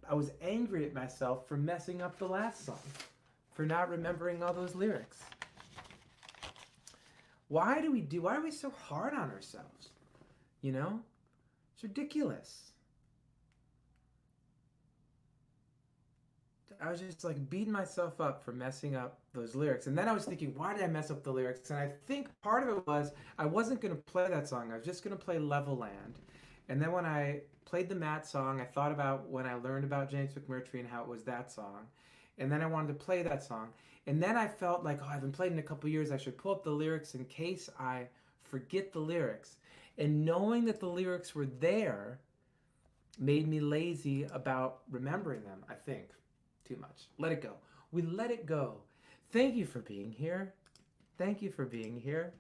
I was angry at myself for messing up the last song, for not remembering all those lyrics. Why are we so hard on ourselves? You know? It's ridiculous. I was just like beating myself up for messing up those lyrics. And then I was thinking, why did I mess up the lyrics? And I think part of it was I wasn't going to play that song. I was just going to play Level Land. And then when I played the Matt song, I thought about when I learned about James McMurtry and how it was that song. And then I wanted to play that song. And then I felt like, I haven't played in a couple years. I should pull up the lyrics in case I forget the lyrics. And knowing that the lyrics were there made me lazy about remembering them, I think. Too much. Let it go. We let it go. Thank you for being here. Thank you for being here.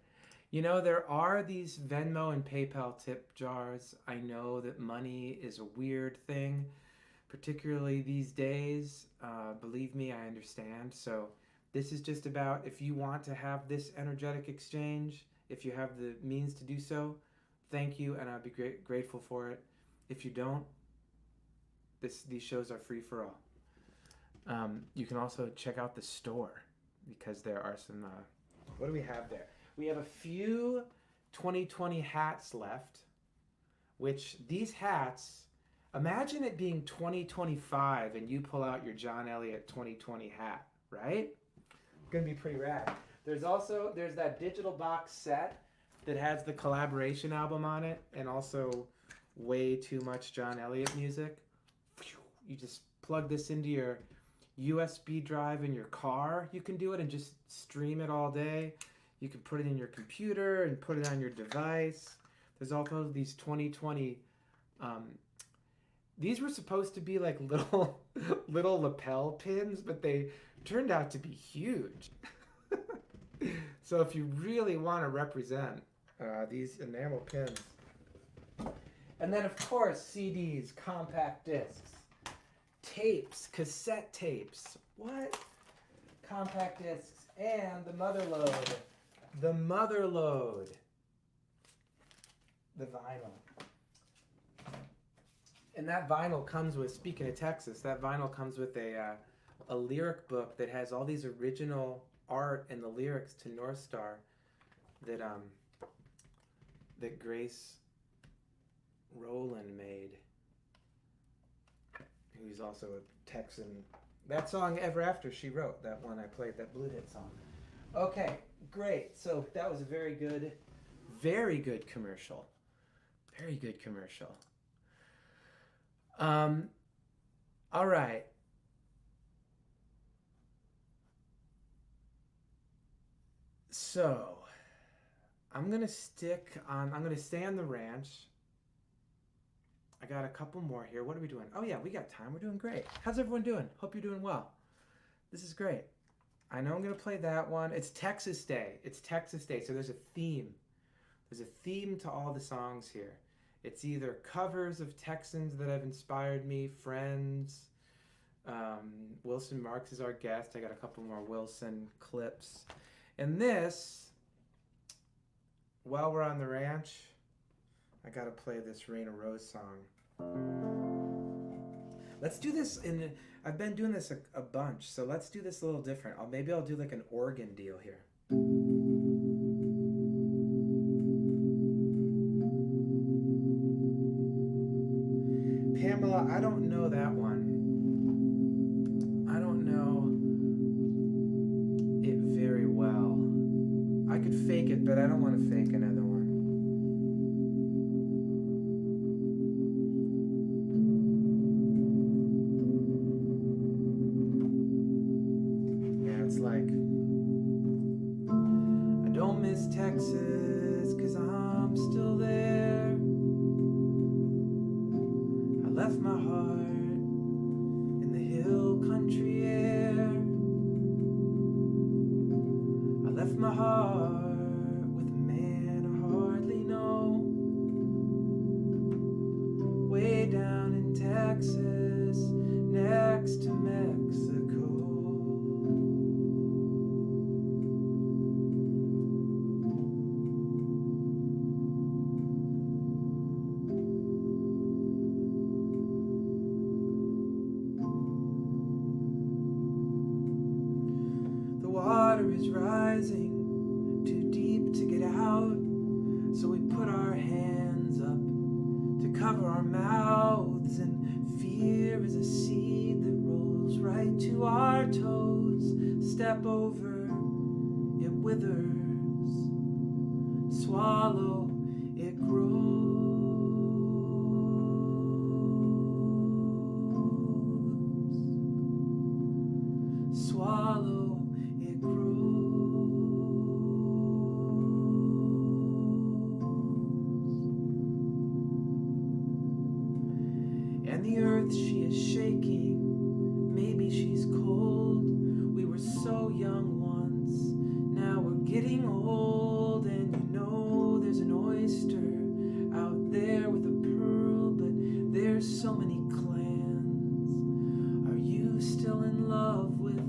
You know, there are these Venmo and PayPal tip jars. I know that money is a weird thing, particularly these days. Believe me, I understand. So this is just about if you want to have this energetic exchange, if you have the means to do so, thank you, and I'd be grateful for it. If you don't, these shows are free for all. You can also check out the store because there are some, what do we have there? We have a few 2020 hats left, which these hats, imagine it being 2025 and you pull out your John Elliott 2020 hat, right? Gonna be pretty rad. There's that digital box set that has the collaboration album on it and also way too much John Elliott music. You just plug this into your USB drive in your car. You can do it and just stream it all day. You can put it in your computer and put it on your device. There's also these 2020, these were supposed to be like little lapel pins, but they turned out to be huge. So if you really want to represent these enamel pins. And then of course, CDs, compact discs, tapes, cassette tapes. What? Compact discs and the mother load. The mother load. The vinyl. And that vinyl comes with, speaking of Texas, that vinyl comes with a lyric book that has all these original art and the lyrics to North Star that Grace Rowland made, who's also a Texan. That song Ever After she wrote, that one I played, that Blue Hit song. Okay, great. So that was a very good commercial. Very good commercial. All right. So I'm gonna stay on the ranch. I got a couple more here. What are we doing? Oh yeah, we got time. We're doing great. How's everyone doing? Hope you're doing well. This is great. I know I'm gonna play that one. It's Texas Day. It's Texas Day, so there's a theme. There's a theme to all the songs here. It's either covers of Texans that have inspired me, friends. Wilson Marks is our guest. I got a couple more Wilson clips. And this while we're on the ranch, I gotta play this Rain a Rose song. Let's do this I've been doing this a bunch, so let's do this a little different. Maybe I'll do like an organ deal here. Pamela, I don't know that one. I don't know it very well. I could fake it, but I don't want to fake another one. Yeah, it's like, I don't miss Texas, 'cause I'm still there. I left my heart in the hill country air. I left my heart with a man I hardly know, way down in Texas, next to Mexico. The water is rising, too deep to get out, so we put our hands up to cover our mouths, and fear is a seed that rolls right to our toes. Step over, it withers. Swallow, it grows. Swallow, it grows. And the earth, she is shaking. Maybe she's cold. We were so young once. Now we're getting old. And you know there's an oyster out there with a pearl, but there's so many clans. Are you still in love with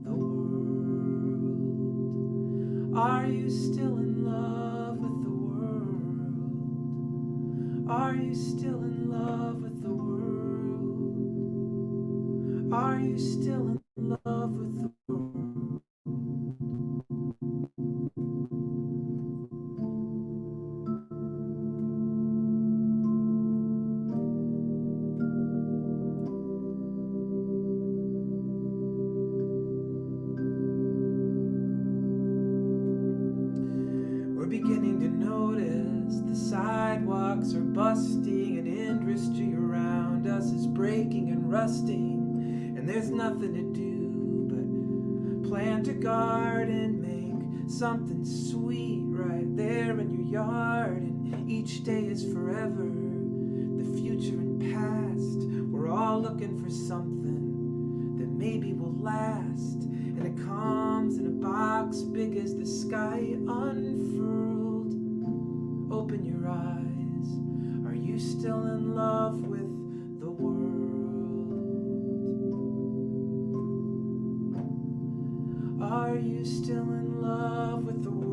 the world? Are you still in love with the world? Are you still in love with the world? Are you still in love with the world? We're beginning to notice the sidewalks are busting, and industry around us is breaking and rusting, and there's nothing to do but plant a garden, make something sweet right there in your yard, and each day is forever, the future and past. We're all looking for something that maybe will last, and it comes in a box big as the sky unfurled. Open your eyes. Are you still in love with the world? Are you still in love with the world?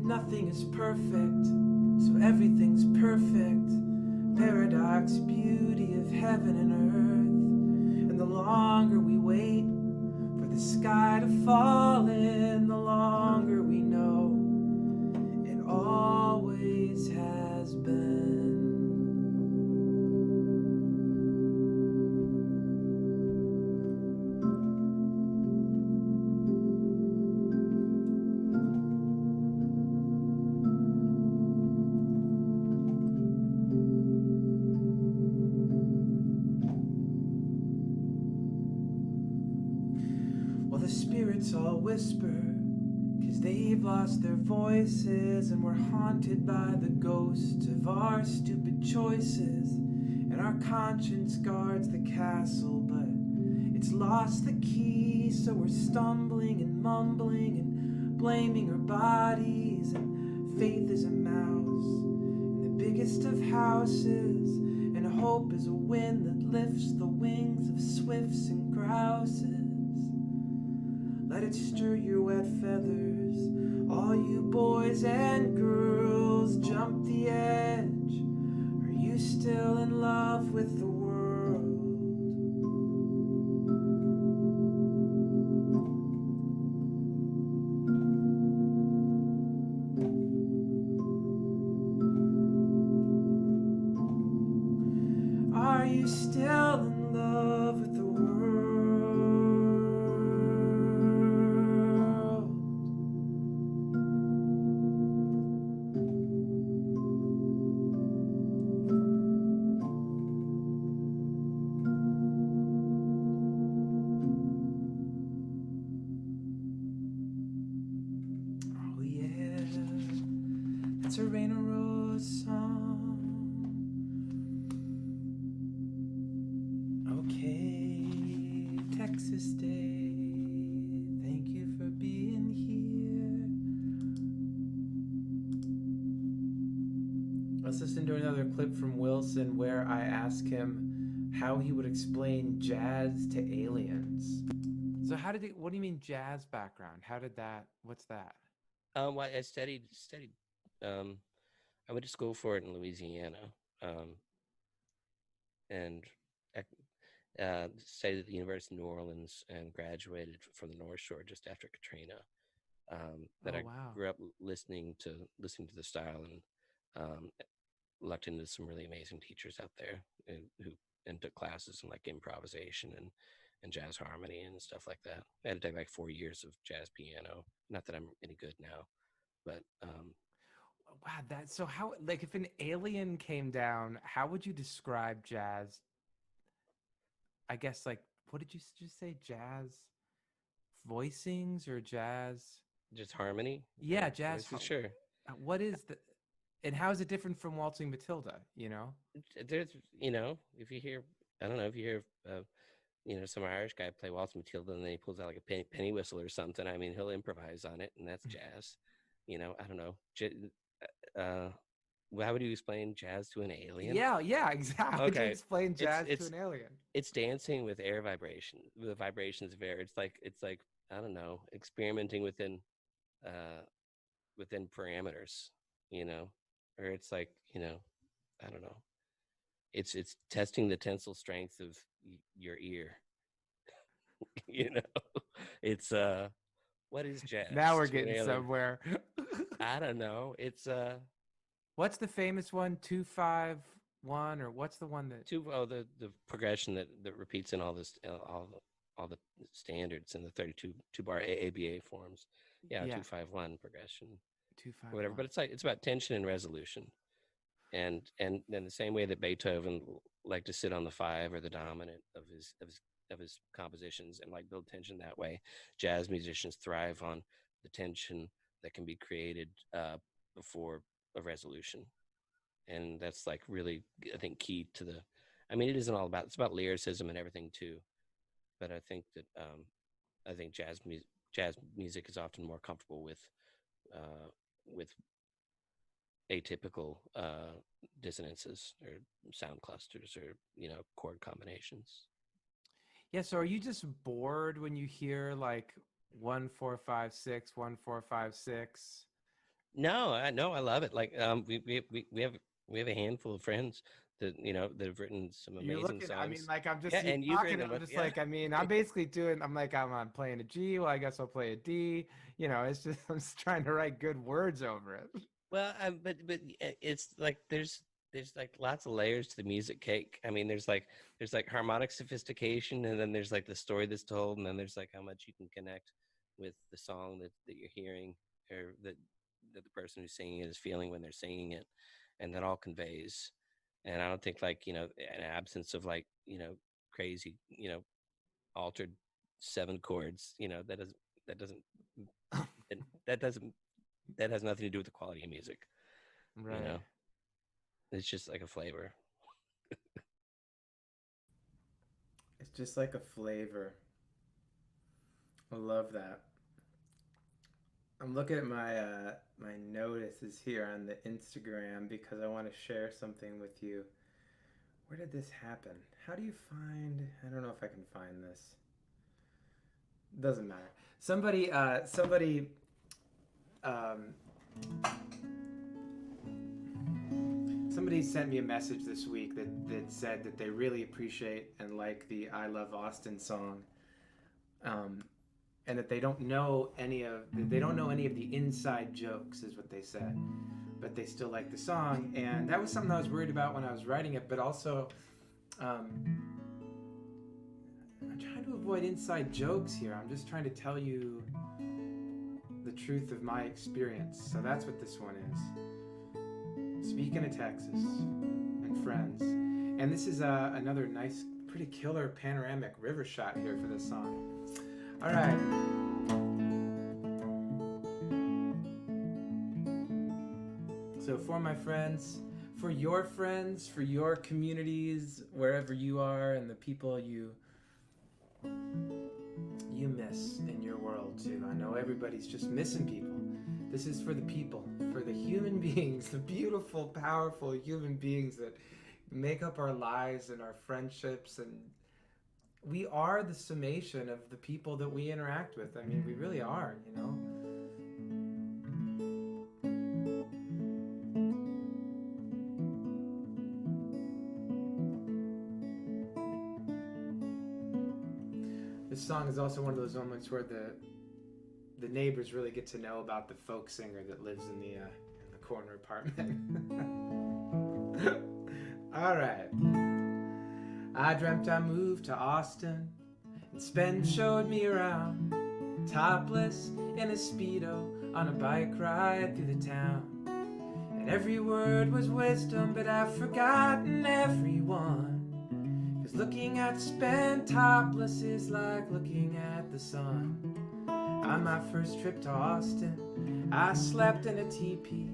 Nothing is perfect, so everything's perfect. Paradox, beauty of heaven and earth. And the longer we wait for the sky to fall in, the longer we know it always has been. Well, the spirits all whisper, 'cause they've lost their voices, and we're haunted by the ghosts of our stupid choices. And our conscience guards the castle, but it's lost the key, so we're stumbling and mumbling and blaming our bodies. And faith is a mouse in the biggest of houses, and And hope is a wind that lifts the wings of swifts and grouses. Let it stir your wet feathers. All you boys and girls, jump the edge. Are you still in love with the world? Are you still in love with the world? Oh yeah, that's a Rain or Rose song. Okay, Texas Day, thank you for being here. Let's listen to another clip from Wilson where I ask him how he would explain jazz to aliens. So what do you mean jazz background? What's that? Well, I studied. Um, I went to school for it in Louisiana, and I studied at the University of New Orleans and graduated from the North Shore just after Katrina. That Oh, I wow. grew up listening to the style, and lucked into some really amazing teachers out there who and took classes in like improvisation and jazz harmony and stuff like that. I had to take like 4 years of jazz piano. Not that I'm any good now, but Wow, so how, like, if an alien came down, how would you describe jazz? I guess, like, what did you just say? Jazz voicings or jazz? just harmony. Yeah, or jazz. voices, sure. What is and how is it different from Waltzing Matilda, you know? There's, if you hear, I don't know, if you hear, some Irish guy play Waltz Matilda and then he pulls out like a penny whistle or something. I mean, he'll improvise on it, and that's jazz. I don't know. How would you explain jazz to an alien? Yeah, exactly. How would you Okay, explain jazz it's to an alien? it's dancing with air vibration, with the vibrations of air. It's like I don't know, experimenting within parameters, or it's like I don't know. It's testing the tensile strength of your ear. you know, it's what is Now jazz we're to an getting alien? somewhere. I don't know. It's What's the famous one? 2-5-1, or what's the one that? the progression that repeats in all this all the standards in the 32 2-bar AABA forms. Yeah, Yeah, 2-5-1 progression two five or whatever. one. But it's about tension and resolution, and then the same way that Beethoven liked to sit on the 5 or the dominant of his compositions and like build tension that way. Jazz musicians thrive on the tension that can be created before a resolution, and that's like really, I think, key to the. I mean, it isn't all about, it's about lyricism and everything too, but I think that I think jazz music is often more comfortable with atypical dissonances or sound clusters or chord combinations. Yeah, so are you just bored when you hear like 1-4-5-6, 1-4-5-6? No, I love it. Like we have a handful of friends that have written some You're amazing looking, I mean, songs. like, I'm just Yeah, you and you've talking, written a I'm bunch. just Yeah. like, I mean, I'm basically doing, I'm like, I'm playing a G, well, I guess I'll play a D. It's just, I'm just trying to write good words over it. Well, but it's like there's like lots of layers to the music cake. I mean, there's like harmonic sophistication, and then there's like the story that's told, and then there's like how much you can connect with the song that you're hearing, or that the person who's singing it is feeling when they're singing it, and that all conveys. And I don't think, like, an absence of, like, crazy, altered 7 chords, that doesn't that doesn't that has nothing to do with the quality of music. You Right. know, it's just like a flavor. It's just like a flavor. I love that. I'm looking at my notices here on the Instagram because I want to share something with you. Where did this happen? How do you find? I don't know if I can find this. Doesn't matter. Somebody sent me a message this week that said that they really appreciate and like the "I Love Austin" song, and that they don't know any of the inside jokes, is what they said, but they still like the song. And that was something I was worried about when I was writing it, but also I'm trying to avoid inside jokes here. I'm just trying to tell you the truth of my experience. So that's what this one is. Speaking of Texas and friends. And this is another nice, pretty killer panoramic river shot here for this song. All right. So for my friends, for your communities, wherever you are, and the people you miss in your world too. I know everybody's just missing people. This is for the people, for the human beings, the beautiful, powerful human beings that make up our lives and our friendships. And we are the summation of the people that we interact with. I mean, we really are, you know. This song is also one of those moments where the neighbors really get to know about the folk singer that lives in the corner apartment. All right. I dreamt I moved to Austin, and Spence showed me around, topless in a Speedo, on a bike ride through the town. And every word was wisdom, but I've forgotten everyone. 'Cause looking at Spence topless is like looking at the sun. On my first trip to Austin, I slept in a teepee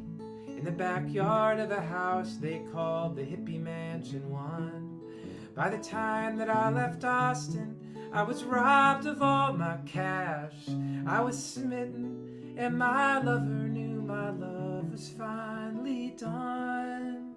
in the backyard of a house they called the Hippie Mansion 1. By the time that I left Austin, I was robbed of all my cash. I was smitten, and my lover knew my love was finally done.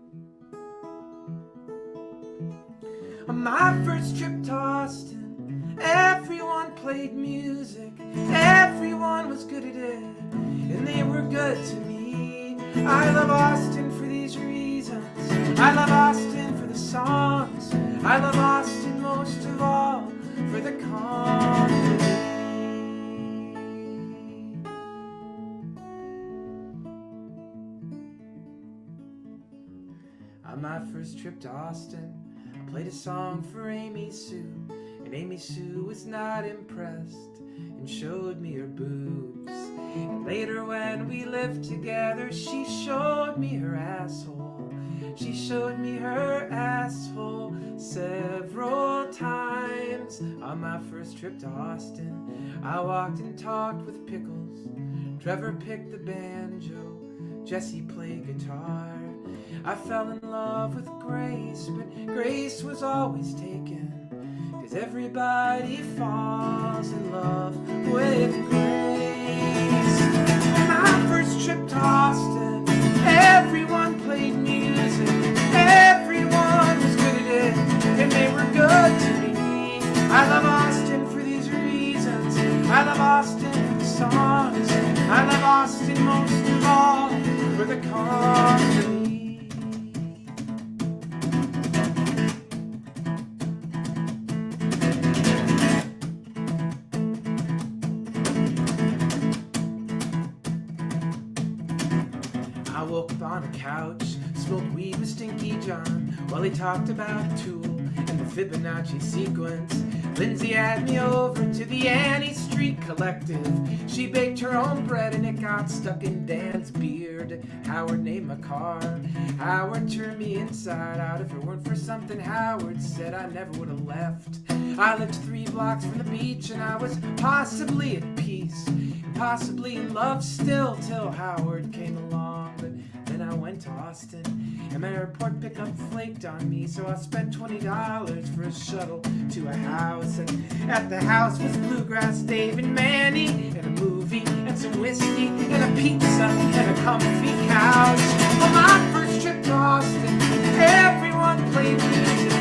On my first trip to Austin, everyone played music, everyone was good at it, and they were good to me. I love Austin for these reasons. I love Austin for the songs. I love Austin most of all for the company. On my first trip to Austin, I played a song for Amy Sue, and Amy Sue was not impressed and showed me her boobs. And later when we lived together, she showed me her asshole. She showed me her asshole several times. On my first trip to Austin, I walked and talked with Pickles. Trevor picked the banjo, Jesse played guitar. I fell in love with Grace, but Grace was always taken. 'Cause everybody falls in love with Grace. On my first trip to Austin, everyone played music, everyone was good at it, and they were good to me. I love Austin for these reasons. I love Austin for the songs. I love Austin most of all for the company. I woke up on a couch, smoked weed with Stinky John, while he talked about Tool and the Fibonacci sequence. Lindsay had me over to the Annie Street Collective. She baked her own bread and it got stuck in Dan's beard. Howard named my car. Howard turned me inside out. If it weren't for something Howard said, I never would have left. I lived 3 blocks from the beach and I was possibly at peace, possibly in love still, till Howard came along. But then I went to Austin and my airport pickup flaked on me, so I spent $20 for a shuttle to a house. And at the house was Bluegrass Dave and Manny, and a movie and some whiskey and a pizza and a comfy couch. On my first trip to Austin, everyone played music,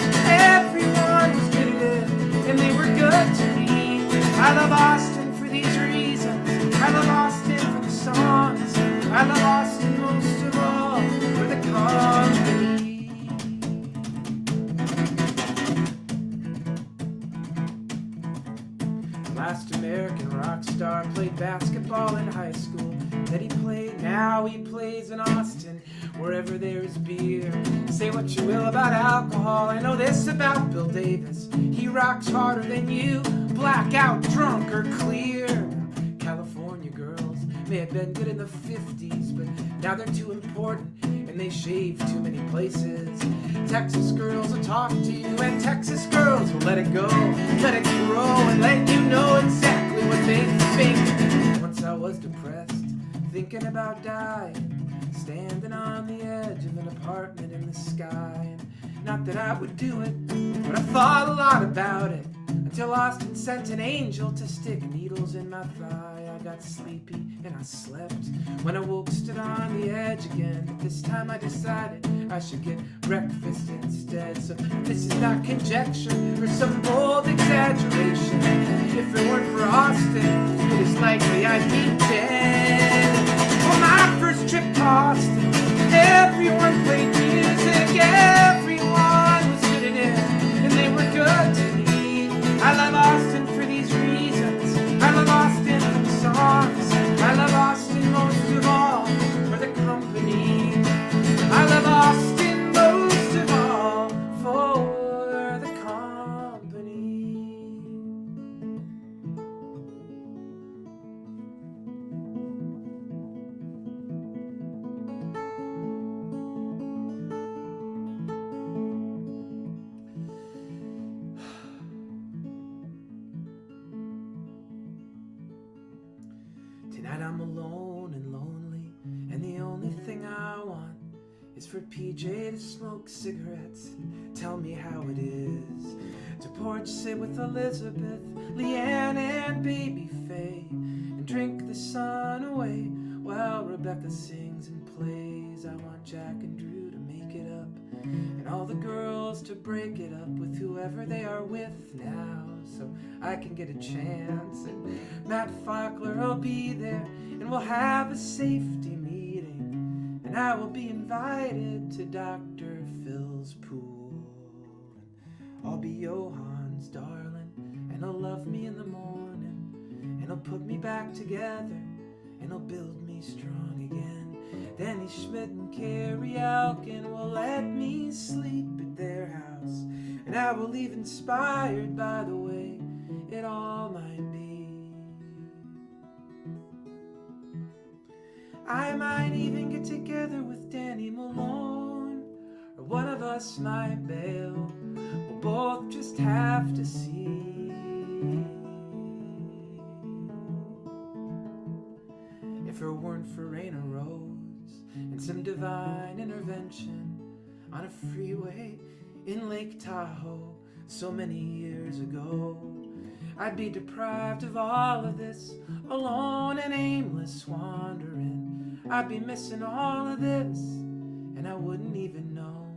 wherever there is beer. Say what you will about alcohol, I know this about Bill Davis. He rocks harder than you, blackout, drunk, or clear. California girls may have been good in the 50s, but now they're too important and they shave too many places. Texas girls will talk to you, and Texas girls will let it go, let it grow, and let you know exactly what they think. Once I was depressed, thinking about dying, standing on the edge of an apartment in the sky. And not that I would do it, but I thought a lot about it, until Austin sent an angel to stick needles in my thigh. I got sleepy and I slept. When I woke, stood on the edge again. But this time I decided I should get breakfast instead. So this is not conjecture or some bold exaggeration. If it weren't for Austin, it is likely I'd be dead. On my first trip to Austin, everyone played music, everyone was good at it, and they were good to me. I love Austin for these reasons. I love Austin for the songs. I love Austin most of all for the company. I love Austin most of all for the company. Tonight I'm alone and lonely, and the only thing I want is for PJ to smoke cigarettes and tell me how it is to porch sit with Elizabeth, Leanne, and baby Faye, and drink the sun away while Rebecca sings and plays. I want Jack and Drew to make it up, and all the girls to break it up with whoever they are with now, so I can get a chance. And Matt Faulkner will be there, and we'll have a safety meeting, and I will be invited to Dr. Phil's pool. And I'll be Johan's darling, and he'll love me in the morning, and he'll put me back together, and he'll build me strong again. Danny Schmidt and Carrie Alkin will let me sleep at their house, and I will leave inspired by the way it all might be. I might even get together with Danny Malone, or one of us might bail. We'll both just have to see. If it weren't for rain or rose and some divine intervention on a freeway in Lake Tahoe so many years ago, I'd be deprived of all of this, alone and aimless wandering. I'd be missing all of this, and I wouldn't even know.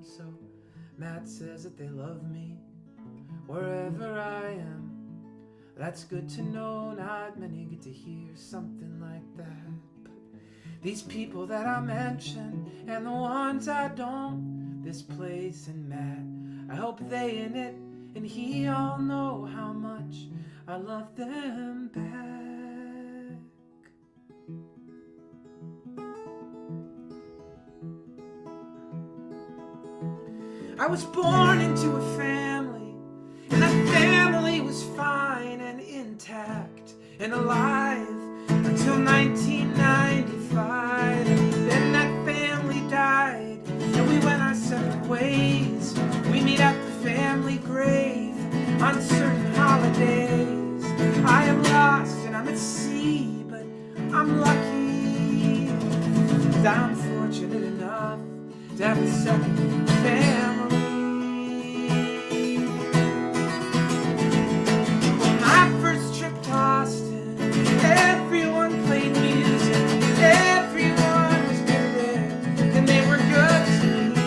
So Matt says that they love me wherever I am. That's good to know, not many get to hear something like that. But these people that I mention, and the ones I don't, this place and Matt, I hope they in it and he all know how much I love them back. I was born into a family, and that family was fine and intact and alive until 1995. Then that family died, and we went our separate ways. We meet at the family grave on certain holidays. I am lost and I'm at sea, but I'm lucky, 'cause I'm fortunate enough to have a second family. On my first trip to Austin, everyone played music, everyone was good there, and they were good to me.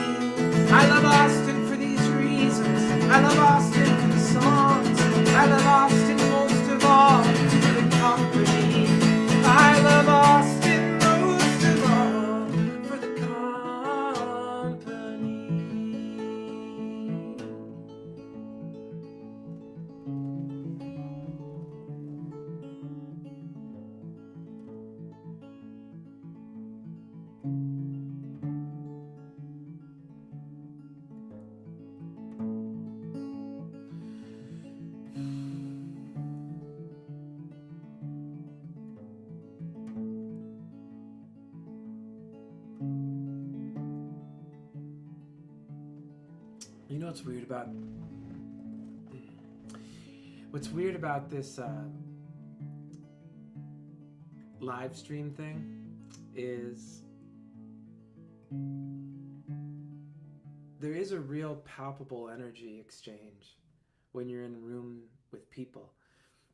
I love Austin for these reasons. I love Austin for the songs. I love Austin most of all for the company. I love Austin most of all for the company. You know what's weird about this live stream thing is there is a real palpable energy exchange when you're in a room with people.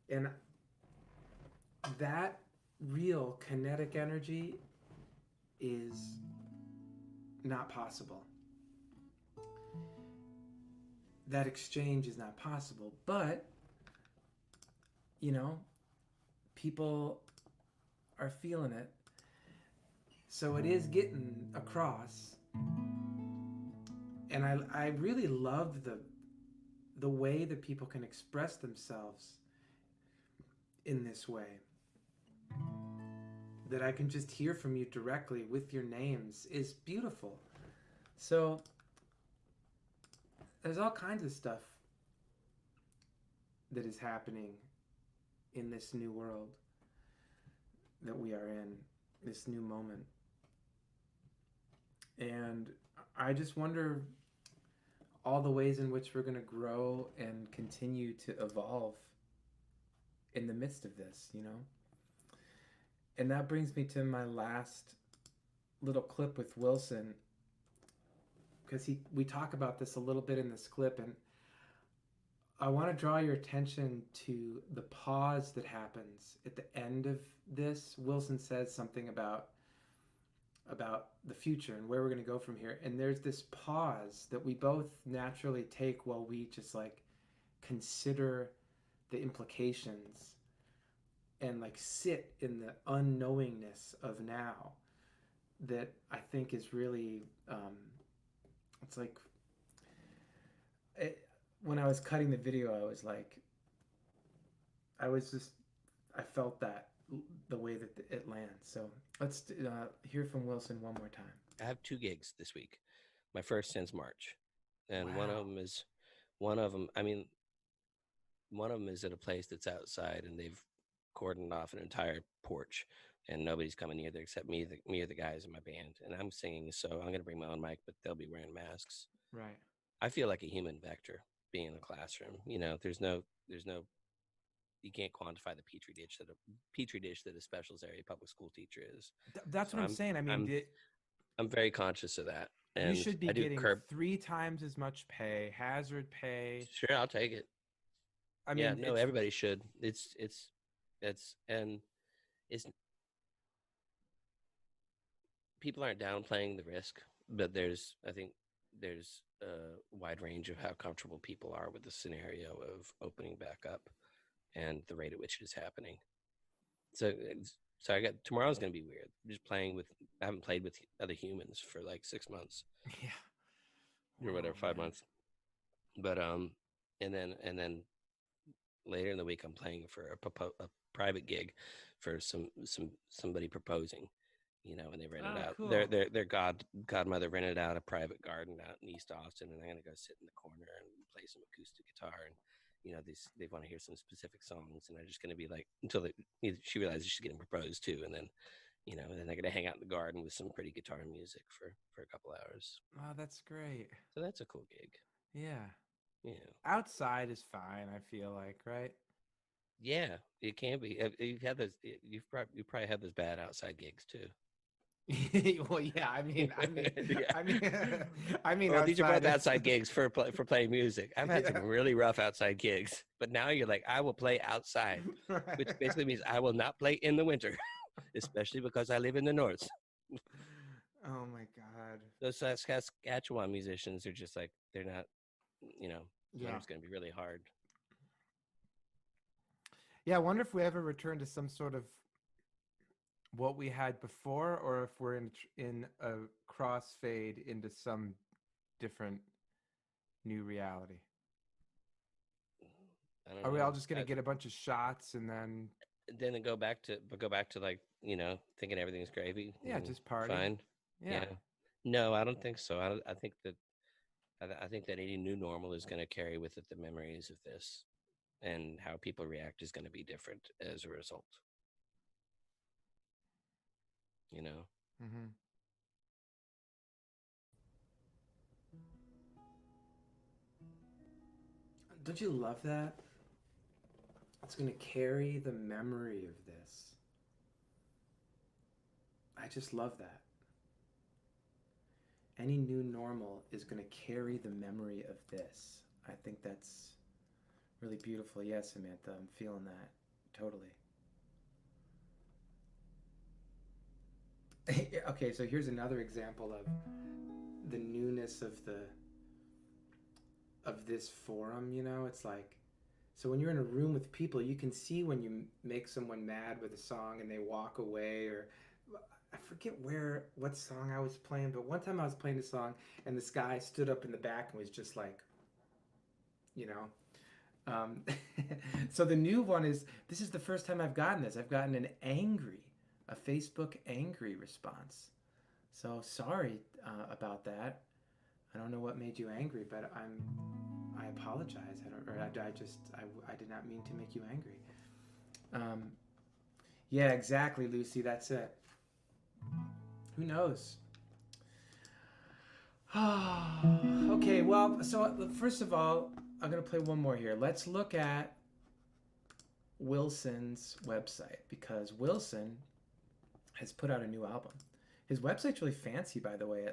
And that real kinetic energy is not possible. That exchange is not possible. But, you know, people are feeling it. So it is getting across. And I really love the way that people can express themselves in this way. That I can just hear from you directly with your names is beautiful. So there's all kinds of stuff that is happening in this new world that we are in, this new moment. And I just wonder all the ways in which we're going to grow and continue to evolve in the midst of this, you know? And that brings me to my last little clip with Wilson, because we talk about this a little bit in this clip, and I want to draw your attention to the pause that happens at the end of this. Wilson says something about the future and where we're going to go from here, and there's this pause that we both naturally take while we just like consider the implications and like sit in the unknowingness of now, that I think is really it's like when I was cutting the video, I felt that the way that it lands. So let's hear from Wilson one more time. I have 2 gigs this week. My first since March, and Wow. one of them is at a place that's outside, and they've cordoned off an entire porch, and nobody's coming near there except me or the guys in my band, and I'm singing. So I'm gonna bring my own mic, but they'll be wearing masks. Right. I feel like a human vector being in a classroom. You know, there's no. You can't quantify the petri dish that a specials area public school teacher is. That's So what I'm saying. I mean, I'm very conscious of that. And you should be I do getting 3 times as much pay, hazard pay. Sure, I'll take it. I mean, yeah, no, everybody should. It's people aren't downplaying the risk, but I think there's a wide range of how comfortable people are with the scenario of opening back up and the rate at which it is happening. So tomorrow's going to be weird. I'm just I haven't played with other humans for like 6 months. Yeah. Or whatever, 5 months. But and then later in the week I'm playing for a private gig for somebody proposing, you know, and they rented out cool. their godmother rented out a private garden out in East Austin, and I'm gonna go sit in the corner and play some acoustic guitar, and you know they want to hear some specific songs, and I'm just gonna be like until she realizes she's getting proposed to, and then you know, and then they're gonna hang out in the garden with some pretty guitar music for a couple hours. Oh, that's great. So that's a cool gig. Yeah. Yeah. Outside is fine, I feel like, right? Yeah, it can be. You've had those. You probably had those bad outside gigs too. Well, yeah. I mean. Well, these are both outside gigs for playing music. I've had some really rough outside gigs, but now you're like, I will play outside, Right. which basically means I will not play in the winter, especially because I live in the north. Oh my God. Those Saskatchewan musicians are just like they're not. You know, it's going to be really hard. Yeah, I wonder if we ever return to some sort of what we had before, or if we're in a crossfade into some different new reality. Are we all just going to get a bunch of shots and then go back to like, you know, thinking everything's gravy? Yeah, just party. Fine. Yeah. No, I don't think so. I think that any new normal is going to carry with it the memories of this, and how people react is going to be different as a result. You know? Mm-hmm. Don't you love that? It's going to carry the memory of this. I just love that. Any new normal is going to carry the memory of this. I think that's really beautiful. Yes, Samantha, I'm feeling that. Totally. Okay, so here's another example of the newness of this forum, you know? It's like, so when you're in a room with people, you can see when you make someone mad with a song and they walk away, or I forget what song I was playing, but one time I was playing a song and this guy stood up in the back and was just like, you know. So the new one is, this is the first time I've gotten this. I've gotten a Facebook angry response. So sorry about that. I don't know what made you angry, but I apologize. I did not mean to make you angry. Yeah, exactly, Lucy. That's it. Who knows? Okay, well, so first of all, I'm going to play one more here. Let's look at Wilson's website, because Wilson has put out a new album. His website's really fancy, by the way.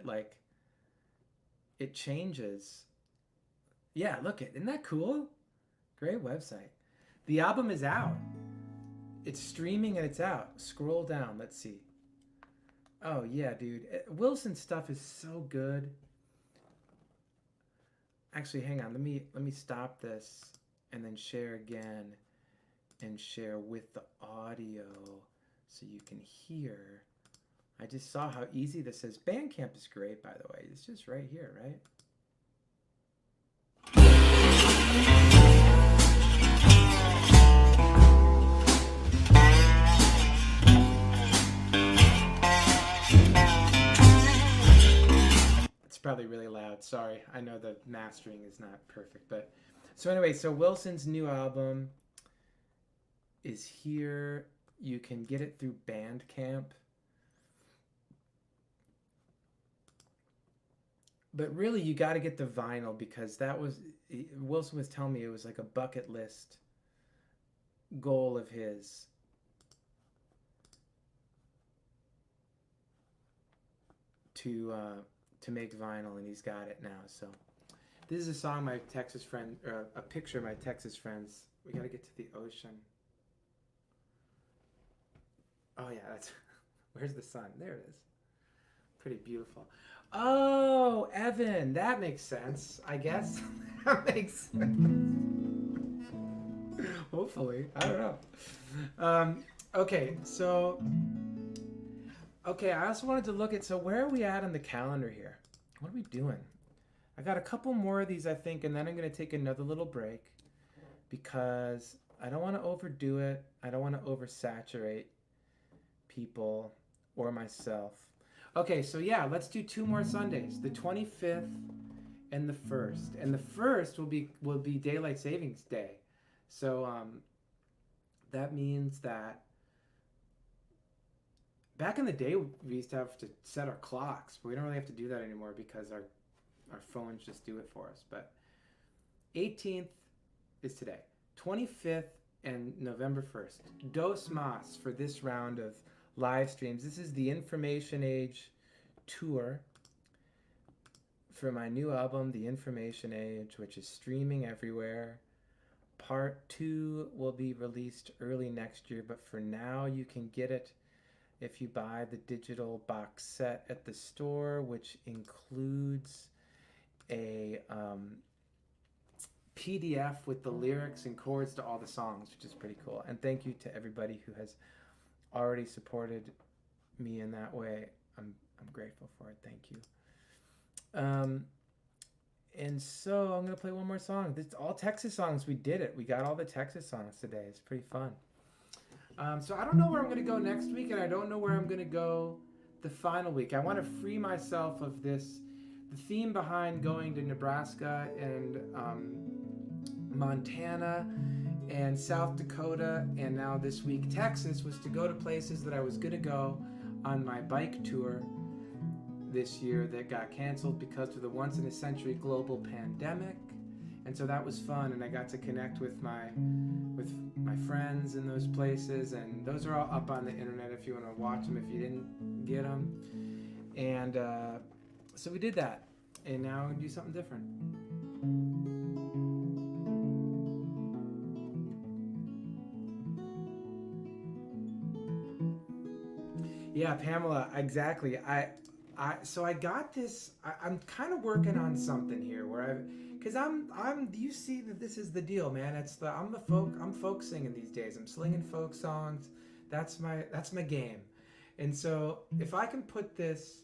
It changes. Yeah, look it. Isn't that cool? Great website. The album is out. It's streaming and it's out. Scroll down. Let's see. Oh, yeah, dude. Wilson's stuff is so good. Actually, hang on. Let me stop this and then share again and share with the audio so you can hear. I just saw how easy this is. Bandcamp is great, by the way. It's just right here, right? It's probably really loud. Sorry. I know the mastering is not perfect, but so anyway, so Wilson's new album is here. You can get it through Bandcamp. But really, you got to get the vinyl, because Wilson was telling me it was like a bucket list goal of his. To make vinyl, and he's got it now. So this is a song my Texas friend, or a picture of my Texas friends. We got to get to the ocean. Oh yeah, where's the sun? There it is. Pretty beautiful. Oh, Evan, that makes sense, I guess. That makes sense. Hopefully. I don't know. Okay, so... Okay, I also wanted to look at... So where are we at on the calendar here? What are we doing? I got a couple more of these, I think, and then I'm going to take another little break, because I don't want to overdo it. I don't want to oversaturate people or myself. Okay, so yeah, let's do 2 more Sundays, the 25th and the 1st. And the 1st will be Daylight Savings Day. So that means that back in the day, we used to have to set our clocks, but we don't really have to do that anymore because our phones just do it for us. But 18th is today, 25th and November 1st. Dos Mas for this round of live streams. This is the Information Age tour for my new album, The Information Age, which is streaming everywhere. Part 2 will be released early next year, but for now you can get it if you buy the digital box set at the store, which includes a PDF with the lyrics and chords to all the songs, which is pretty cool. And thank you to everybody who has already supported me in that way. I'm grateful for it. Thank you. And so I'm gonna play one more song. This all Texas songs. We did it. We got all the Texas songs today. It's pretty fun. So I don't know where I'm gonna go next week, and I don't know where I'm gonna go the final week. I want to free myself of this. The theme behind going to Nebraska and Montana and South Dakota, and now this week Texas, was to go to places that I was going to go on my bike tour this year that got canceled because of the once-in-a-century global pandemic. And so that was fun, and I got to connect with my friends in those places, and those are all up on the internet if you want to watch them if you didn't get them. And so we did that, and now we're gonna do something different. Yeah, Pamela, exactly. So I got this. I'm kind of working on something here where because you see that this is the deal, man. I'm folk singing these days. I'm slinging folk songs. That's my game. And so if I can put this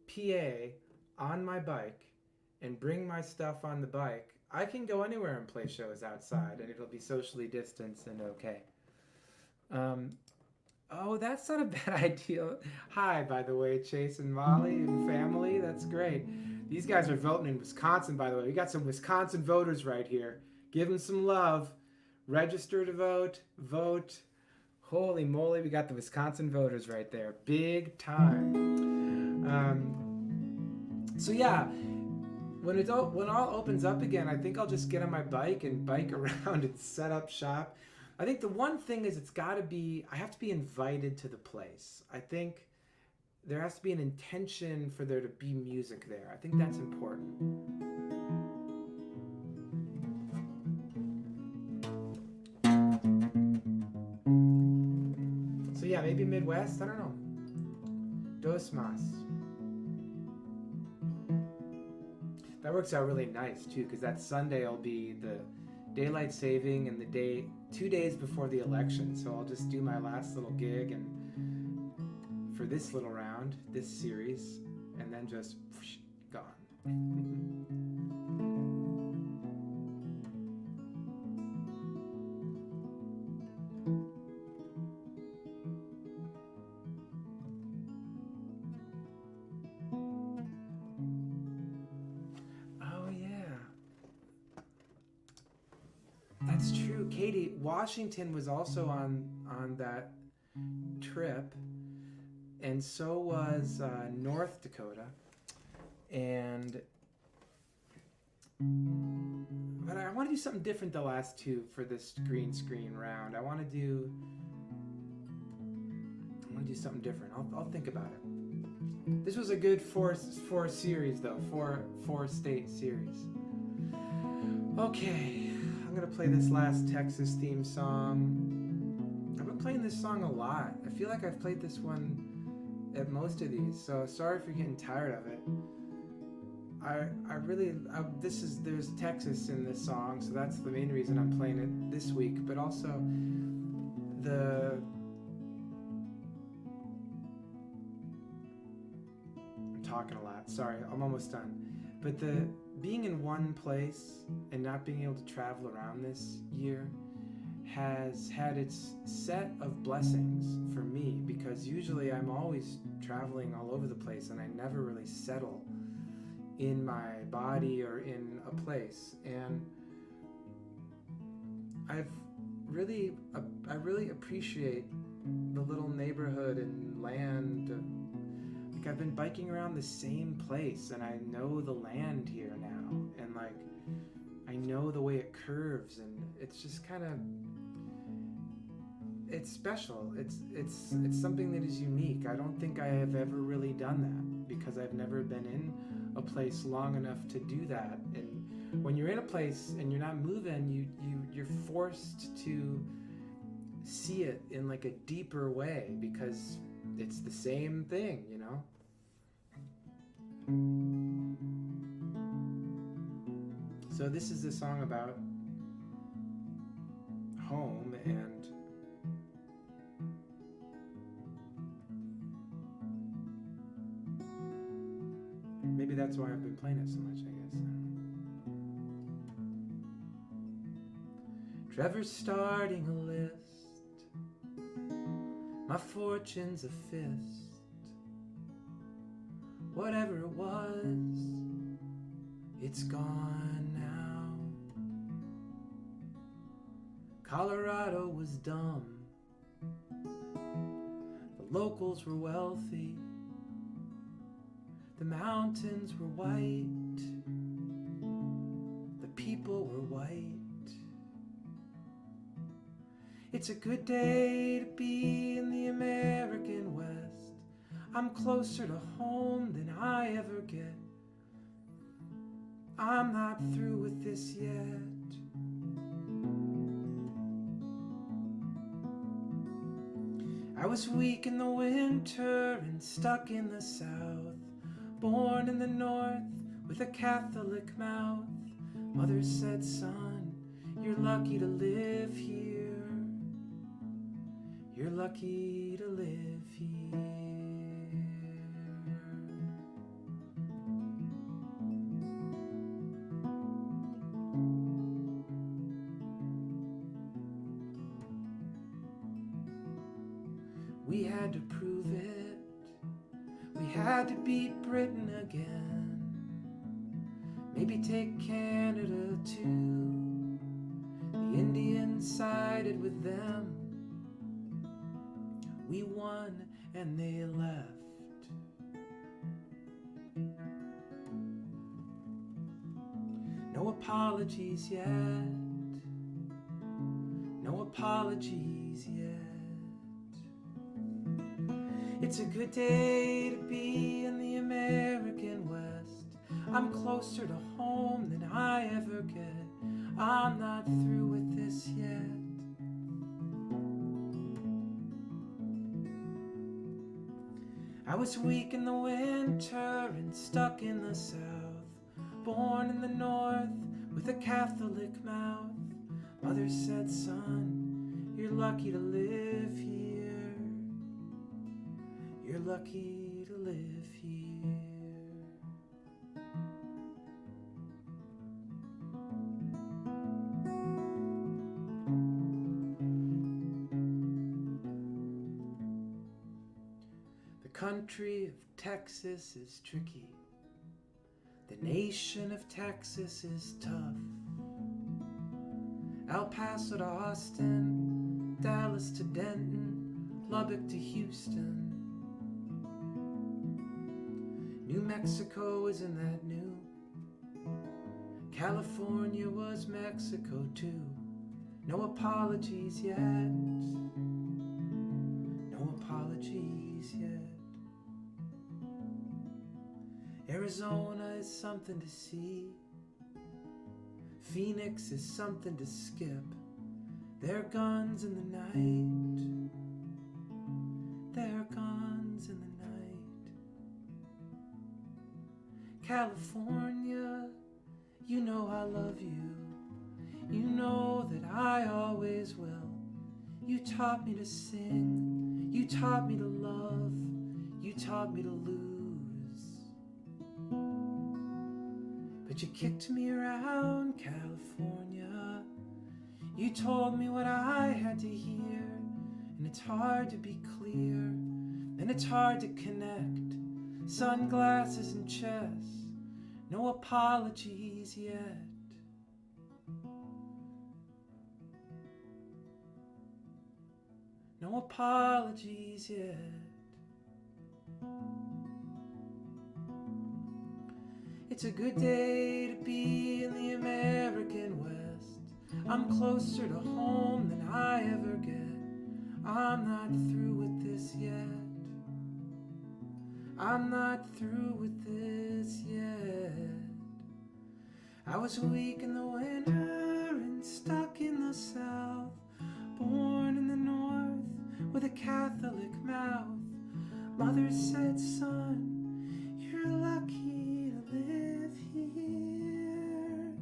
PA on my bike and bring my stuff on the bike, I can go anywhere and play shows outside, and it'll be socially distanced and okay. Oh, that's not a bad idea. Hi, by the way, Chase and Molly and family. That's great. These guys are voting in Wisconsin, by the way. We got some Wisconsin voters right here. Give them some love. Register to vote. Vote. Holy moly, we got the Wisconsin voters right there. Big time. So yeah, when all opens up again, I think I'll just get on my bike and bike around and set up shop. I think the one thing is I have to be invited to the place. I think there has to be an intention for there to be music there. I think that's important. So yeah, maybe Midwest, I don't know. Dos Mas. That works out really nice too, because that Sunday will be the daylight saving and 2 days before the election. So I'll just do my last little gig and for this little round, this series, and then just gone. Oh yeah. That's true. Katie, Washington was also on that trip, and so was North Dakota. But I want to do something different the last two for this green screen round. I want to do something different. I'll think about it. This was a good four series though, four state series. Okay. I'm gonna play this last Texas theme song. I've been playing this song a lot. I feel like I've played this one at most of these, so sorry if you're getting tired of it. There's Texas in this song, so that's the main reason I'm playing it this week, but also I'm talking a lot, sorry, I'm almost done. But the being in one place and not being able to travel around this year has had its set of blessings for me, because usually I'm always traveling all over the place and I never really settle in my body or in a place. And I really appreciate the little neighborhood and land. Like I've been biking around the same place and I know the land here now, and like I know the way it curves, and it's just kind of, it's special. It's something that is unique. I don't think I have ever really done that because I've never been in a place long enough to do that. And when you're in a place and you're not moving, you're forced to see it in like a deeper way because it's the same thing, you know? So this is a song about home, and maybe that's why I've been playing it so much, I guess. Trevor's starting a list. My fortune's a fist. Whatever it was, it's gone now. Colorado was dumb. The locals were wealthy. The mountains were white. The people people were white. It's a good day to be in the American West. I'm closer to home than I ever get. I'm not through with this yet. I was weak in the winter and stuck in the South, born in the North with a Catholic mouth. Mother said, son, you're lucky to live here. You're lucky to live here. We had to prove it. We had to beat Britain again. Maybe take Canada too. The Indians sided with them. We won and they left. No apologies yet. No apologies yet. It's a good day to be in the American West. I'm closer to home than I ever get. I'm not through with this yet. I was weak in the winter and stuck in the South, born in the North with a Catholic mouth. Mother said, son, you're lucky to live here. You're lucky to live here. The country of Texas is tricky. The nation of Texas is tough. El Paso to Austin, Dallas to Denton, Lubbock to Houston. New Mexico isn't that new. California was Mexico too. No apologies yet. No apologies yet. Arizona is something to see. Phoenix is something to skip. There are guns in the night. There are guns in the night. California, you know I love you. You know that I always will. You taught me to sing. You taught me to love. You taught me to lose. But you kicked me around, California. You told me what I had to hear. And it's hard to be clear. And it's hard to connect. Sunglasses and chess. No apologies yet. No apologies yet. It's a good day to be in the American West. I'm closer to home than I ever get. I'm not through with this yet. I'm not through with this yet. I was weak in the winter and stuck in the South, born in the North with a Catholic mouth. Mother said, son, you're lucky to live here.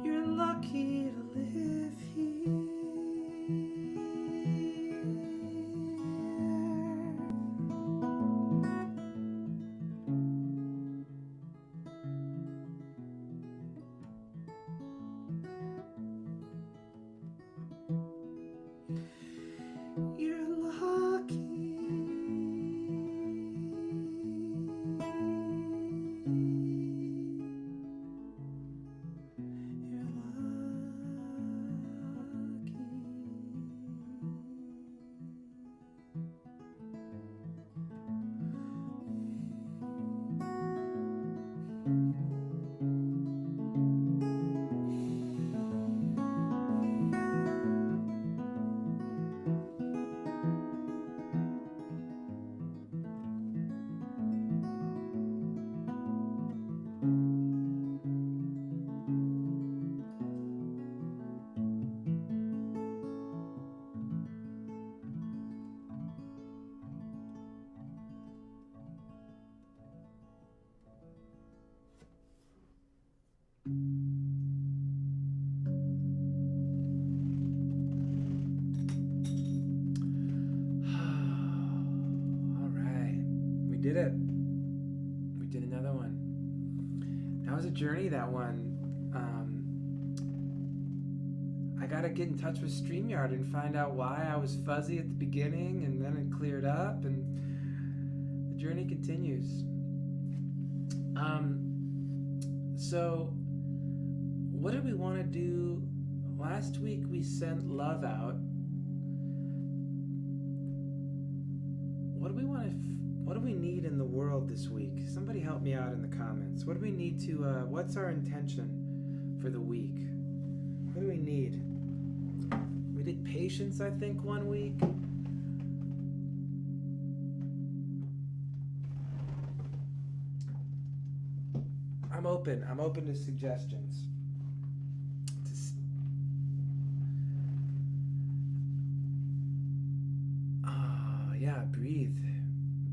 You're lucky to live here. did it. We did another one. That was a journey, that one. I gotta get in touch with StreamYard and find out why I was fuzzy at the beginning, and then it cleared up, and the journey continues. So what did we want to do? Last week we sent love out. What do we need in the world this week? Somebody help me out in the comments. What do we need to, what's our intention for the week? What do we need? We did patience, I think, one week. I'm open to suggestions. Yeah, breathe.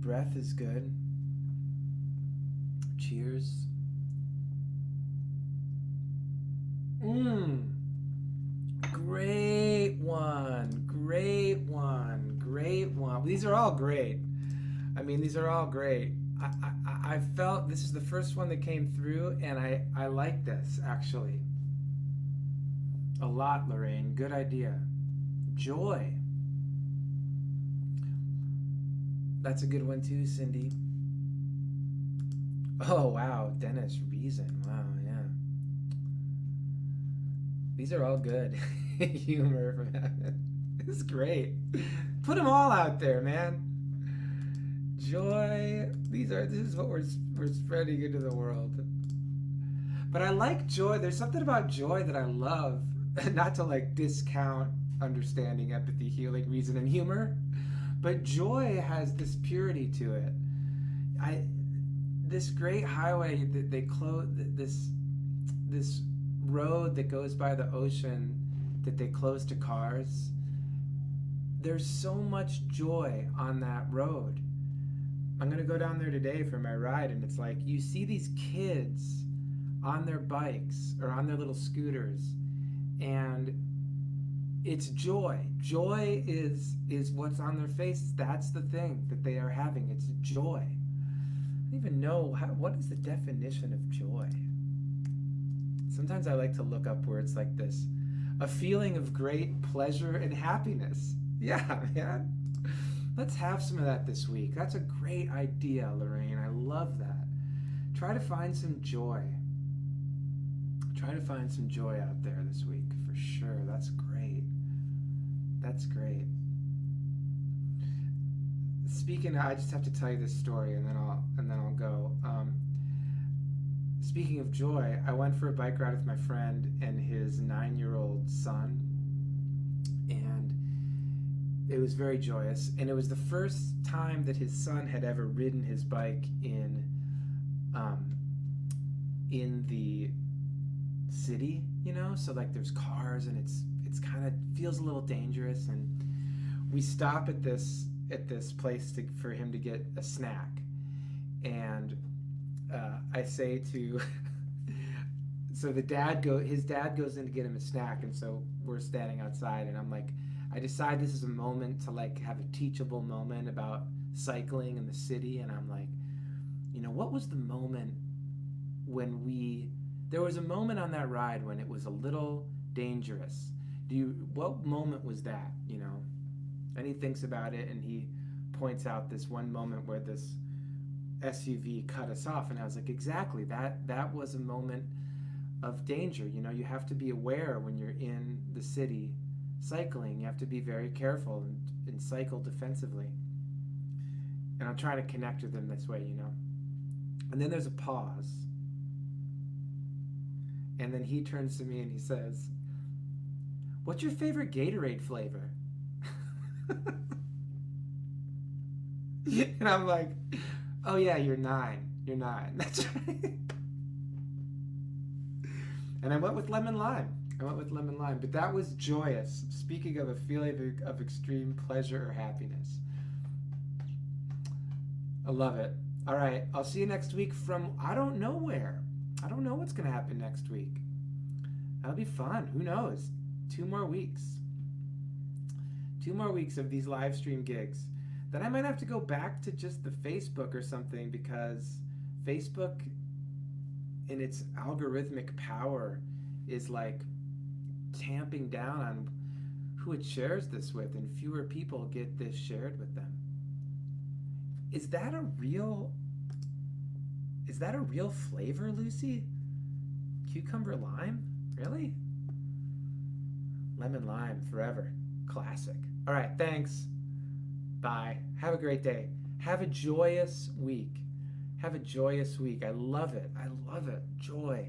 Breath is good. Cheers. Great one. Great one. Great one. These are all great. I mean, these are all great. I felt this is the first one that came through, and I like this, actually. A lot, Lorraine. Good idea. Joy. That's a good one too, Cindy. Oh, wow. Dennis, reason. Wow, yeah. These are all good. Humor from heaven. This is great. Put them all out there, man. Joy. This is what we're spreading into the world. But I like joy. There's something about joy that I love. Not to like discount understanding, empathy, healing, reason, and humor. But joy has this purity to it. This great highway that they close, this road that goes by the ocean that they close to cars. There's so much joy on that road. I'm gonna go down there today for my ride, and it's like you see these kids on their bikes or on their little scooters, and it's joy. Joy is what's on their face. That's the thing that they are having. It's joy. I don't even know what is the definition of joy. Sometimes I like to look up words like this. A feeling of great pleasure and happiness. Yeah, man. Let's have some of that this week. That's a great idea, Lorraine. I love that. Try to find some joy. Try to find some joy out there this week for sure. That's great. That's great. Speaking of, I just have to tell you this story, and then I'll go. Speaking of joy, I went for a bike ride with my friend and his 9-year-old son, and it was very joyous. And it was the first time that his son had ever ridden his bike in the city, you know. So like there's cars, and it's kind of feels a little dangerous. And we stop at this place for him to get a snack, and I say to so his dad goes in to get him a snack, and so we're standing outside, and I'm like, I decide this is a moment to like have a teachable moment about cycling in the city, and I'm like, you know, what was the moment when there was a moment on that ride when it was a little dangerous. What moment was that, you know? And he thinks about it, and he points out this one moment where this SUV cut us off, and I was like, exactly, that was a moment of danger. You know, you have to be aware when you're in the city cycling. You have to be very careful and cycle defensively. And I'm trying to connect with him this way, you know. And then there's a pause, and then he turns to me and he says, "What's your favorite Gatorade flavor?" And I'm like, "Oh yeah, you're 9. You're 9. That's right." And I went with lemon lime. But that was joyous. Speaking of a feeling of extreme pleasure or happiness. I love it. All right, I'll see you next week from I don't know where. I don't know what's going to happen next week. That'll be fun. Who knows? 2 more weeks. 2 more weeks of these live stream gigs. then I might have to go back to just the Facebook or something, because Facebook in its algorithmic power is like tamping down on who it shares this with, and fewer people get this shared with them. Is that a real flavor, Lucy? Cucumber lime? Really? Lemon lime forever. Classic. All right, thanks. Bye. Have a great day. Have a joyous week. Have a joyous week. I love it. I love it. Joy.